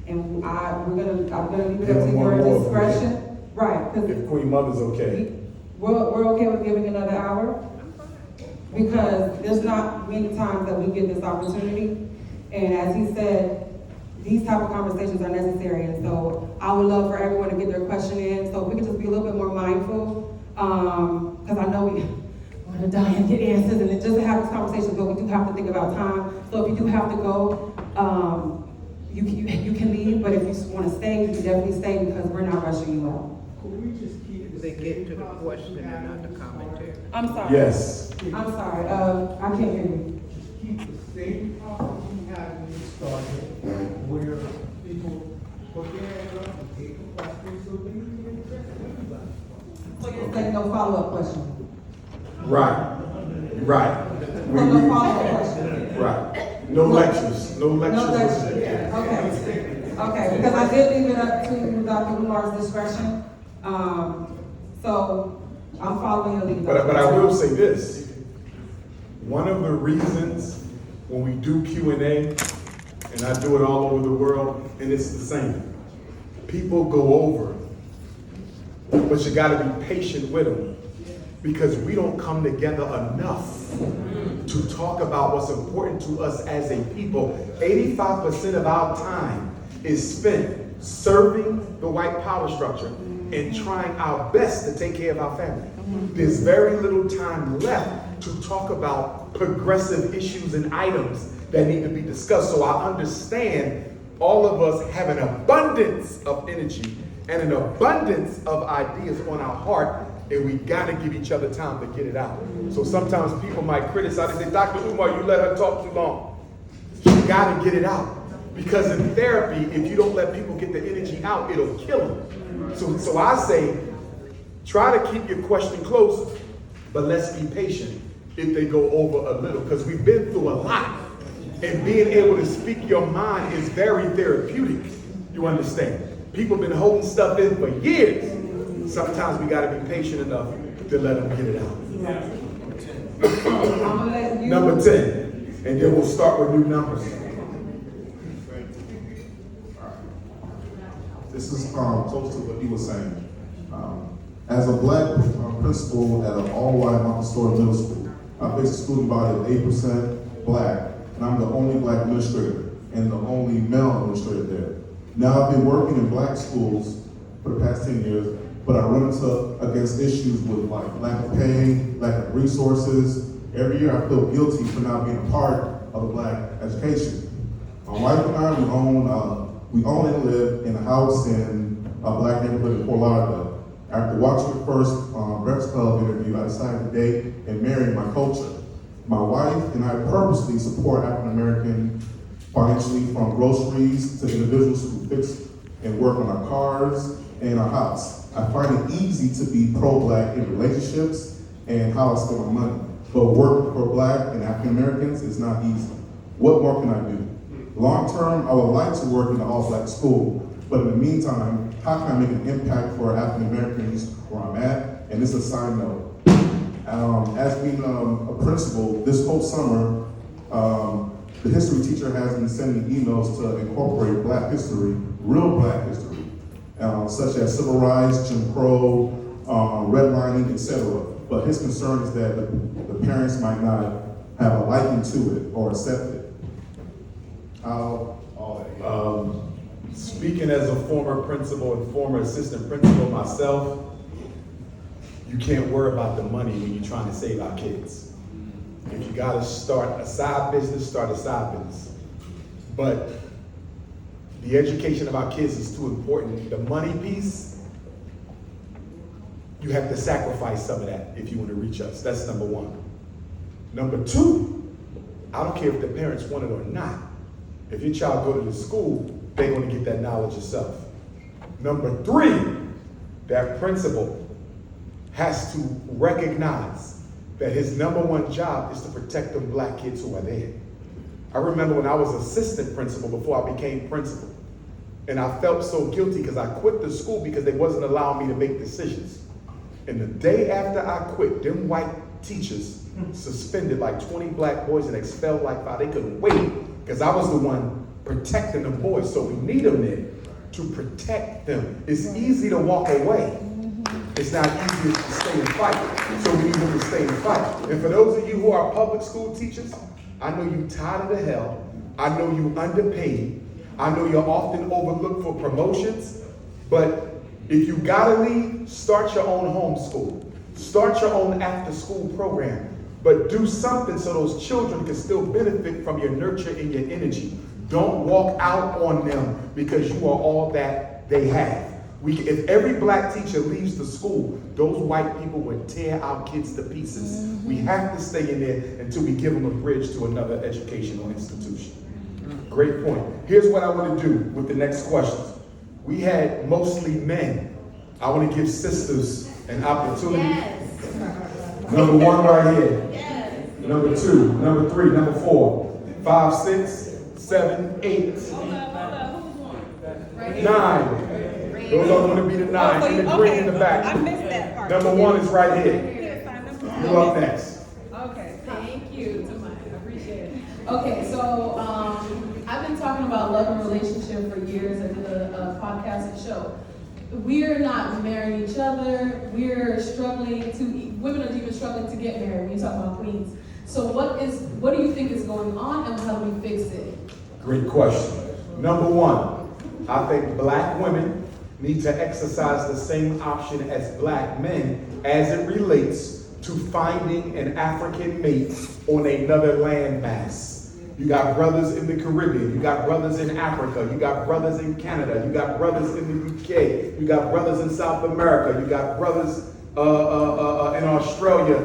[SPEAKER 11] and I'm gonna leave it up to your discretion. Right, because
[SPEAKER 2] If Queen Mother's okay.
[SPEAKER 11] we're okay with giving another hour, because there's not many times that we get this opportunity. And as he said, these type of conversations are necessary, and so I would love for everyone to get their question in, so if we could just be a little bit more mindful, because I know we want to die and get answers, and just to have this conversation, but we do have to think about time. So if you do have to go, you can leave, but if you just want to stay, you can definitely stay, because we're not rushing you out.
[SPEAKER 12] They get to the question and not the commentary.
[SPEAKER 11] I'm sorry.
[SPEAKER 2] Yes.
[SPEAKER 11] I'm sorry, I can't hear you.
[SPEAKER 13] Keep the same problem we had when we started, where people put their hands up and take a question, so they can get everybody.
[SPEAKER 11] So you're saying no follow-up question?
[SPEAKER 2] Right.
[SPEAKER 11] So no follow-up question?
[SPEAKER 2] Right. No lectures. No lectures.
[SPEAKER 11] No lectures, okay, because I did leave it up to Dr. Umar's discretion, so I'm following your lead.
[SPEAKER 2] But I will say this. One of the reasons when we do Q&A, and I do it all over the world, and it's the same. People go over, but you gotta be patient with them, because we don't come together enough to talk about what's important to us as a people. 85% of our time is spent serving the white power structure and trying our best to take care of our family. There's very little time left to talk about progressive issues and items that need to be discussed. So I understand all of us have an abundance of energy and an abundance of ideas on our heart, and we gotta give each other time to get it out. So sometimes people might criticize and say, Dr. Umar, you let her talk too long. You gotta get it out. Because in therapy, if you don't let people get the energy out, it'll kill them. So I say, try to keep your question close, but let's be patient if they go over a little, because we've been through a lot. And being able to speak your mind is very therapeutic, you understand? People have been holding stuff in for years. Sometimes we gotta be patient enough to let them get it out. Number 10, and then we'll start with new numbers.
[SPEAKER 14] This is close to what he was saying. As a black principal at an all-white Montessori middle school, I face a student body of 8% black, and I'm the only black administrator and the only male administrator there. Now I've been working in black schools for the past 10 years, but I run against issues with like lack of pay, lack of resources. Every year I feel guilty for not being a part of the black education. My wife and I, we own and live in a house in a black neighborhood in Fort Lauderdale. After watching the first Breakfast Club interview, I decided to date and marry my culture. My wife and I purposely support African American financially, from groceries to individuals who fix and work on our cars and our house. I find it easy to be pro-black in relationships and how I spend my money. But working for black and African Americans is not easy. What more can I do? Long term, I would like to work in an all-black school, but in the meantime, how can I make an impact for African Americans where I'm at? And this is a side note. As being a principal, this whole summer, the history teacher has been sending emails to incorporate black history, real black history, such as civil rights, Jim Crow, redlining, etc. But his concern is that the parents might not have a liking to it or accept it.
[SPEAKER 2] Speaking as a former principal and former assistant principal myself, you can't worry about the money when you're trying to save our kids. If you gotta start a side business, start a side business. But The education of our kids is too important. The money piece, you have to sacrifice some of that if you want to reach us. That's number one. Number two, I don't care if the parents want it or not. If your child go to the school, they're going to get that knowledge yourself. Number three, that principal has to recognize that his number one job is to protect them black kids who are there. I remember when I was assistant principal before I became principal, and I felt so guilty because I quit the school because they wasn't allowing me to make decisions. And the day after I quit, them white teachers suspended like 20 black boys and expelled like 5. They couldn't wait because I was the one protecting them boys. So we need them there to protect them. It's easy to walk away. It's not easy to stay and fight. So we need them to stay and fight. And for those of you who are public school teachers, I know you tired of the hell. I know you underpaid. I know you're often overlooked for promotions. But if you gotta leave, start your own homeschool. Start your own after-school program. But do something so those children can still benefit from your nurture and your energy. Don't walk out on them because you are all that they have. If every black teacher leaves the school, those white people would tear our kids to pieces. We have to stay in there until we give them a bridge to another educational institution. Great point. Here's what I want to do with the next questions. We had mostly men. I want to give sisters an opportunity.
[SPEAKER 8] Yes.
[SPEAKER 2] Number one right here.
[SPEAKER 8] Yes.
[SPEAKER 2] Number two, number three, number 4, 5, 6, 7, 8,
[SPEAKER 8] Hold on. Who's one? Right here.
[SPEAKER 2] 9. Those are going to be the 9 in the green in the back.
[SPEAKER 8] I missed that part.
[SPEAKER 2] Number 1 is right here.
[SPEAKER 8] Here.
[SPEAKER 2] You're up next.
[SPEAKER 15] Okay, thank you, Tamaya, I appreciate it. Okay, so I've been talking about love and relationship for years. I did a podcast and show. We're not marrying each other. We're struggling women are even struggling to get married when you talk about queens. So what do you think is going on and how do we fix it?
[SPEAKER 2] Great question. Number 1, I think black women need to exercise the same option as black men as it relates to finding an African mate on another landmass. You got brothers in the Caribbean, you got brothers in Africa, you got brothers in Canada, you got brothers in the UK, you got brothers in South America, you got brothers in Australia.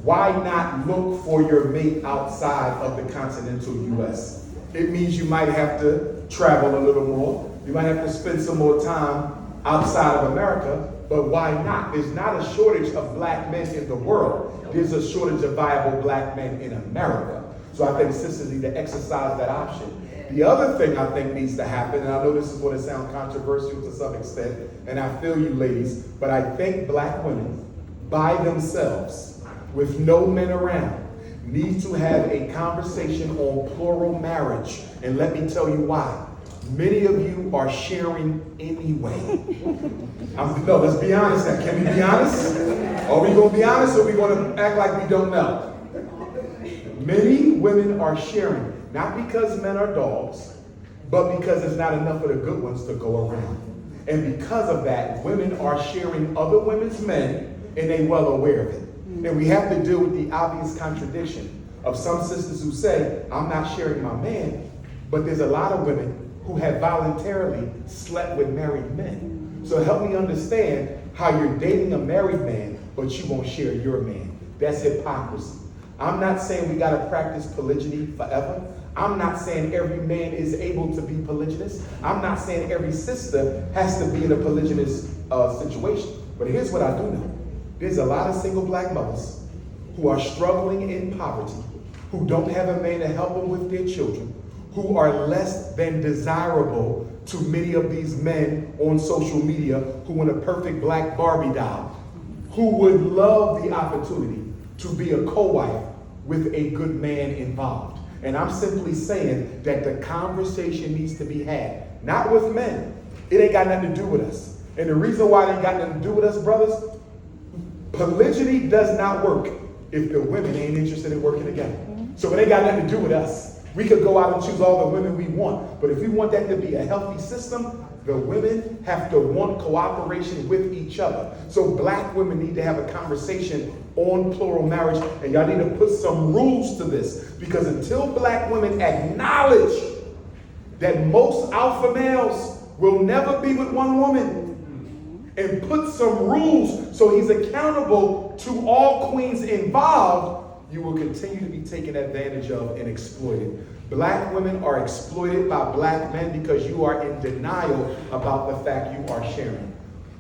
[SPEAKER 2] Why not look for your mate outside of the continental US? It means you might have to travel a little more. You might have to spend some more time outside of America, but why not? There's not a shortage of black men in the world. There's a shortage of viable black men in America. So I think sisters need to exercise that option. The other thing I think needs to happen, and I know this is going to sound controversial to some extent, and I feel you ladies, but I think black women by themselves, with no men around, need to have a conversation on plural marriage. And let me tell you why. Many of you are sharing anyway. No, let's be honest now. Can we be honest? Are we going to be honest or are we going to act like we don't know? Many women are sharing, not because men are dogs, but because there's not enough of the good ones to go around. And because of that, women are sharing other women's men, and they're well aware of it. And we have to deal with the obvious contradiction of some sisters who say, I'm not sharing my man, but there's a lot of women who have voluntarily slept with married men. So help me understand how you're dating a married man, but you won't share your man. That's hypocrisy. I'm not saying we gotta practice polygyny forever. I'm not saying every man is able to be polygynous. I'm not saying every sister has to be in a polygynous situation. But here's what I do know. There's a lot of single black mothers who are struggling in poverty, who don't have a man to help them with their children, who are less than desirable to many of these men on social media who want a perfect black Barbie doll, who would love the opportunity to be a co-wife with a good man involved. And I'm simply saying that the conversation needs to be had, not with men. It ain't got nothing to do with us. And the reason why it ain't got nothing to do with us, brothers, polygyny does not work if the women ain't interested in working together. So it ain't got nothing to do with us. We could go out and choose all the women we want, but if we want that to be a healthy system, the women have to want cooperation with each other. So black women need to have a conversation on plural marriage, and y'all need to put some rules to this, because until black women acknowledge that most alpha males will never be with one woman, and put some rules so he's accountable to all queens involved, you will continue to be taken advantage of and exploited. Black women are exploited by black men because you are in denial about the fact you are sharing.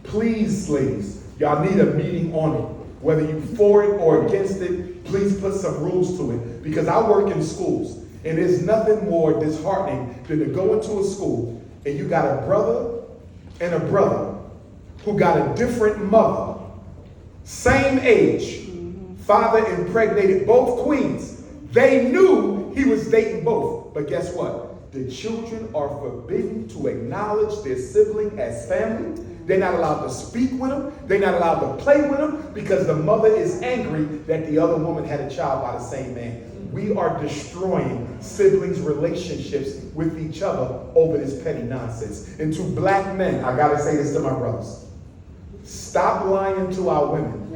[SPEAKER 2] Please, ladies, y'all need a meeting on it. Whether you for it or against it, please put some rules to it. Because I work in schools, and there's nothing more disheartening than to go into a school and you got a brother and a brother who got a different mother, same age, father impregnated both queens. They knew he was dating both, but guess what? The children are forbidden to acknowledge their sibling as family. They're not allowed to speak with them. They're not allowed to play with them because the mother is angry that the other woman had a child by the same man. We are destroying siblings' relationships with each other over this petty nonsense. And to black men, I gotta say this to my brothers. Stop lying to our women.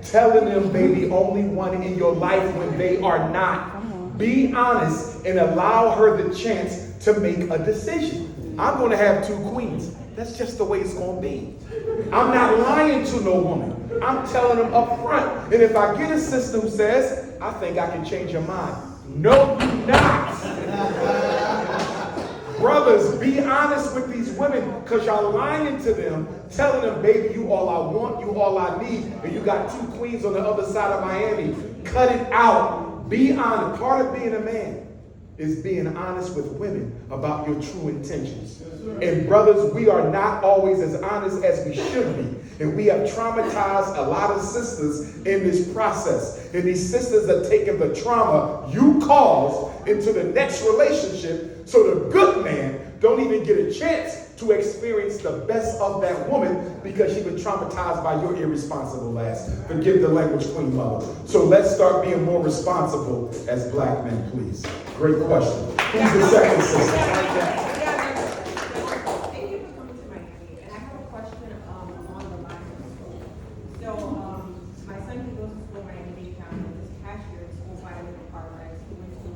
[SPEAKER 2] Telling them they the only one in your life when they are not. Be honest and allow her the chance to make a decision. I'm gonna have 2 queens. That's just the way it's gonna be. I'm not lying to no woman. I'm telling them up front. And if I get a sister who says, I think I can change your mind. No, you not. Brothers, be honest with these women because y'all lying to them, telling them, baby, you all I want, you all I need, and you got 2 queens on the other side of Miami. Cut it out. Be honest. Part of being a man is being honest with women about your true intentions. And brothers, we are not always as honest as we should be. And we have traumatized a lot of sisters in this process. And these sisters are taking the trauma you caused into the next relationship so the good man don't even get a chance to experience the best of that woman because she was traumatized by your irresponsible ass. Forgive the language, Queen Mother. So let's start being more responsible as black men, please. Great question. Who's the second sister?
[SPEAKER 16] Thank you for coming to Miami. And I have a question along the lines of school. So my son, he goes to school in Miami-Dade County. And this past year, the school by the car rides. He went to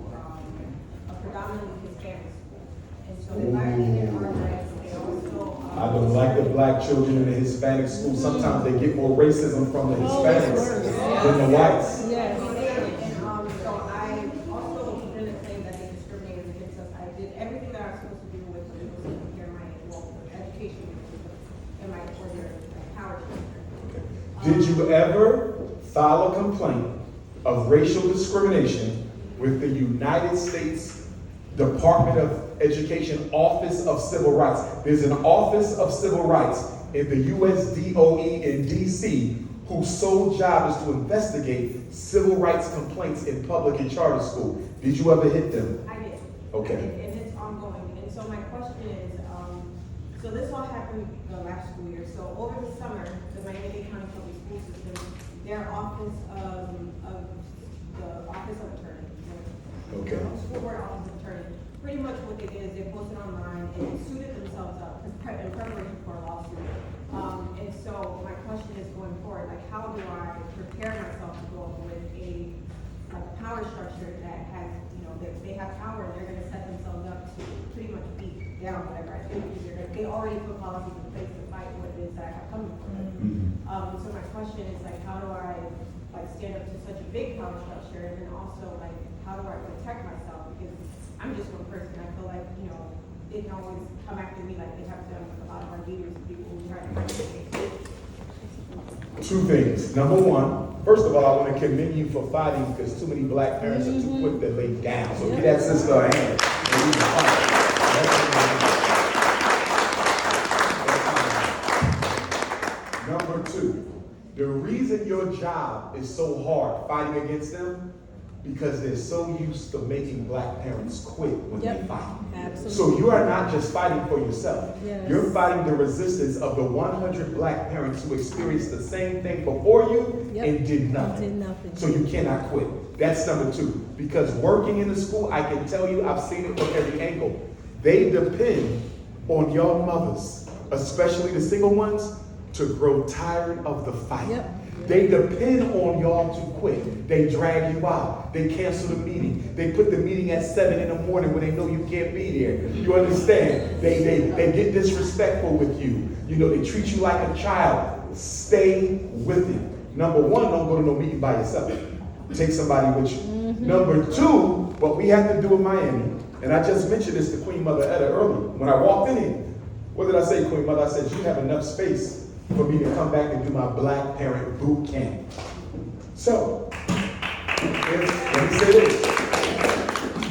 [SPEAKER 16] a predominantly Hispanic school. And so they violated our rights. They also
[SPEAKER 2] I don't like the black children in the Hispanic school. Sometimes they get more racism from the Hispanics than the whites.
[SPEAKER 16] Yes. And so I also didn't say that they discriminated against us. I did everything that I was supposed to do with my education and my ordinary power structure.
[SPEAKER 2] Did you ever file a complaint of racial discrimination with the United States Department of Education Office of Civil Rights? There's an Office of Civil Rights in the US DOE in DC whose sole job is to investigate civil rights complaints in public and charter school. Did you ever hit them?
[SPEAKER 16] I did.
[SPEAKER 2] Okay.
[SPEAKER 16] I did, and it's ongoing. And so my question is, so this all happened the last school year. So over the summer, the Miami-Dade County Public School System, their Office of the Office of Attorney,
[SPEAKER 2] Okay.
[SPEAKER 16] School Board Office of Attorney, pretty much what they did is they posted online and suited themselves up in preparation for a lawsuit. And so my question is going forward, like how do I prepare myself to go with a power structure that has, they have power and they're going to set themselves up to pretty much beat down whatever I think they already put policies in place to fight what it is that I have coming for them. So my question is like, how do I stand up to such a big power structure, and then also like, how do I protect myself? Because I'm just one person. I feel like, they can always come after me like they have done with a lot of our leaders and people who try to fight me.
[SPEAKER 2] 2 things. Number 1, first of all, I want to commend you for fighting because too many black parents are too quick to lay down. So give that sister a hand. Number 2, the reason your job is so hard fighting against them because they're so used to making black parents quit when they fight.
[SPEAKER 15] Absolutely.
[SPEAKER 2] So you are not just fighting for yourself.
[SPEAKER 15] Yes.
[SPEAKER 2] You're fighting the resistance of the 100 black parents who experienced the same thing before you and did nothing. So you cannot quit. That's number 2. Because working in the school, I can tell you, I've seen it from every angle. They depend on your mothers, especially the single ones, to grow tired of the fight. They depend on y'all to quit. They drag you out. They cancel the meeting. They put the meeting at 7 in the morning when they know you can't be there. You understand? They get disrespectful with you. You know, they treat you like a child. Stay with it. Number one, don't go to no meeting by yourself. Take somebody with you. Number two, what we have to do in Miami, and I just mentioned this to Queen Mother Etta earlier. When I walked in here, what did I say, Queen Mother? I said, you have enough space for me to come back and do my Black Parent Boot Camp. So, let me say this.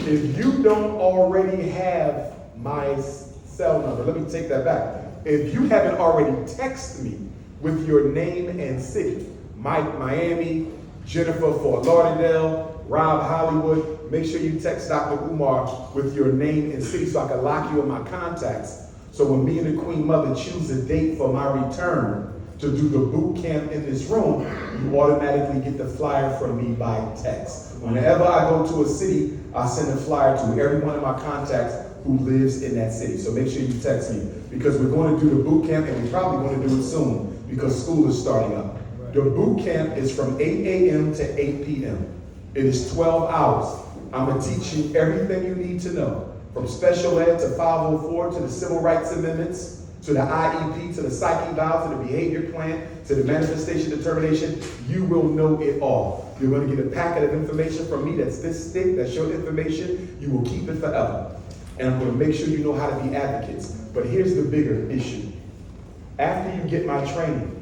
[SPEAKER 2] If you don't already have my cell number, let me take that back. If you haven't already texted me with your name and city, Mike, Miami, Jennifer, Fort Lauderdale, Rob, Hollywood, make sure you text Dr. Umar with your name and city so I can lock you in my contacts. So when me and the Queen Mother choose a date for my return to do the boot camp in this room, you automatically get the flyer from me by text. Whenever I go to a city, I send a flyer to every one of my contacts who lives in that city. So make sure you text me because we're going to do the boot camp and we're probably going to do it soon because school is starting up. The boot camp is from 8 a.m. to 8 p.m. It is 12 hours. I'm going to teach you everything you need to know. From special ed to 504 to the civil rights amendments, to the IEP, to the psyche vow, to the behavior plan, to the manifestation determination, you will know it all. You're going to get a packet of information from me that's this thick, that's your information. You will keep it forever. And I'm going to make sure you know how to be advocates. But here's the bigger issue. After you get my training,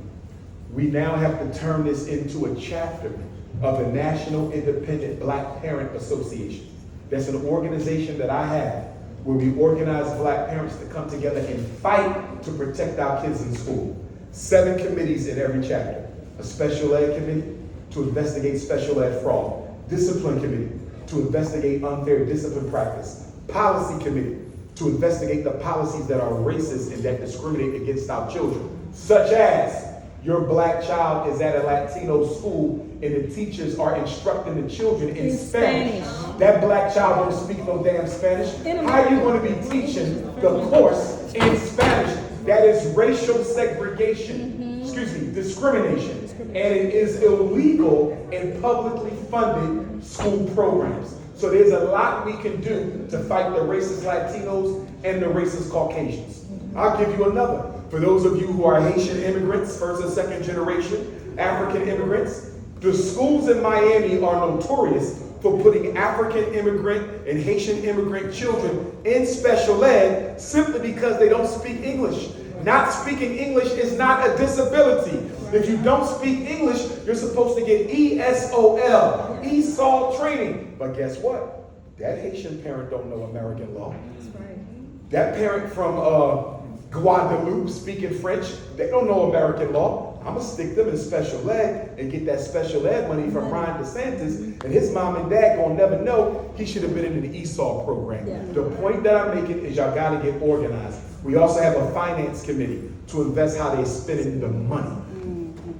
[SPEAKER 2] we now have to turn this into a chapter of the National Independent Black Parent Association. That's an organization that I have where we organize Black parents to come together and fight to protect our kids in school. 7 committees in every chapter. A special ed committee to investigate special ed fraud. Discipline committee to investigate unfair discipline practice. Policy committee to investigate the policies that are racist and that discriminate against our children. Such as your Black child is at a Latino school and the teachers are instructing the children in Spanish. That Black child don't speak no damn Spanish. How are you going to be teaching the course in Spanish? That is racial segregation, discrimination. And it is illegal in publicly funded school programs. So there's a lot we can do to fight the racist Latinos and the racist Caucasians. I'll give you another. For those of you who are Haitian immigrants, first and second generation, African immigrants, the schools in Miami are notorious for putting African immigrant and Haitian immigrant children in special ed simply because they don't speak English. Not speaking English is not a disability. If you don't speak English, you're supposed to get ESOL, ESOL training. But guess what? That Haitian parent don't know American law. That's right. That parent from Guadeloupe speaking French, they don't know American law. I'm gonna stick them in special ed and get that special ed money from Ron DeSantis, and his mom and dad gonna never know he should have been in the ESOL program. Yeah. The point that I'm making is y'all gotta get organized. We also have a finance committee to invest how they're spending the money.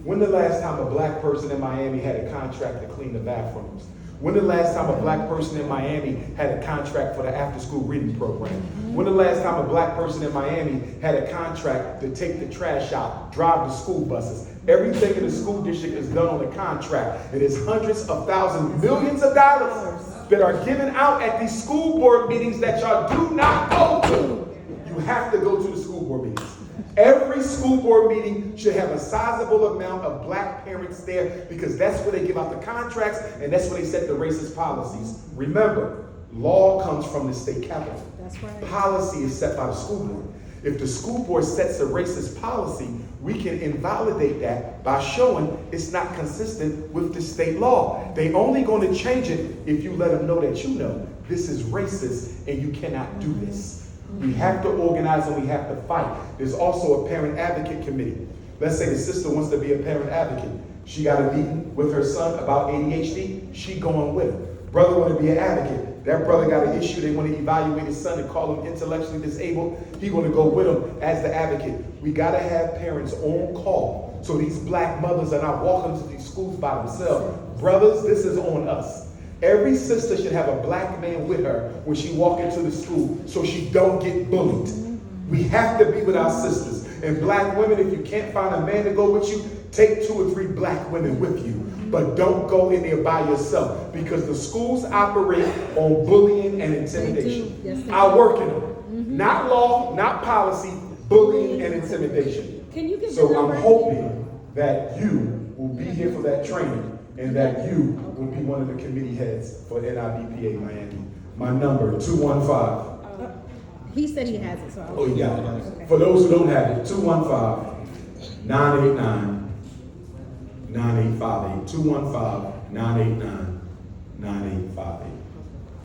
[SPEAKER 2] When the last time a Black person in Miami had a contract to clean the bathrooms? When the last time a Black person in Miami had a contract for the after-school reading program? When the last time a Black person in Miami had a contract to take the trash out, drive the school buses? Everything in the school district is done on a contract. It is hundreds of thousands, millions of dollars that are given out at these school board meetings that y'all do not go to. You have to go to the school board meetings. Every school board meeting should have a sizable amount of Black parents there because that's where they give out the contracts and that's where they set the racist policies. Remember, law comes from the state capitol. That's right. Policy is set by the school board. If the school board sets a racist policy, we can invalidate that by showing it's not consistent with the state law. They only going to change it if you let them know that you know this is racist and you cannot do this. We have to organize and we have to fight. There's also a parent advocate committee. Let's say the sister wants to be a parent advocate. She got a meeting with her son about ADHD. She going with him. Brother want to be an advocate. That brother got an issue. They want to evaluate his son and call him intellectually disabled. He going to go with him as the advocate. We got to have parents on call so these Black mothers are not walking to these schools by themselves. Brothers, this is on us. Every sister should have a Black man with her when she walks into the school so she don't get bullied. We have to be with our sisters. And black women, if you can't find a man to go with you, take 2 or 3 black women with you. But don't go in there by yourself, because the schools operate on bullying and intimidation.
[SPEAKER 8] Yes, they
[SPEAKER 2] I
[SPEAKER 8] do.
[SPEAKER 2] work in them. Not law, not policy, bullying and intimidation.
[SPEAKER 8] Can you give the
[SPEAKER 2] So
[SPEAKER 8] number?
[SPEAKER 2] I'm hoping that you will be here for that training and that you will be one of the committee heads for NIBPA Miami. My number, 215.
[SPEAKER 8] He said he has it, so.
[SPEAKER 2] Oh, you got it. For those who don't have it, 215-989-9858. 215-989-9858.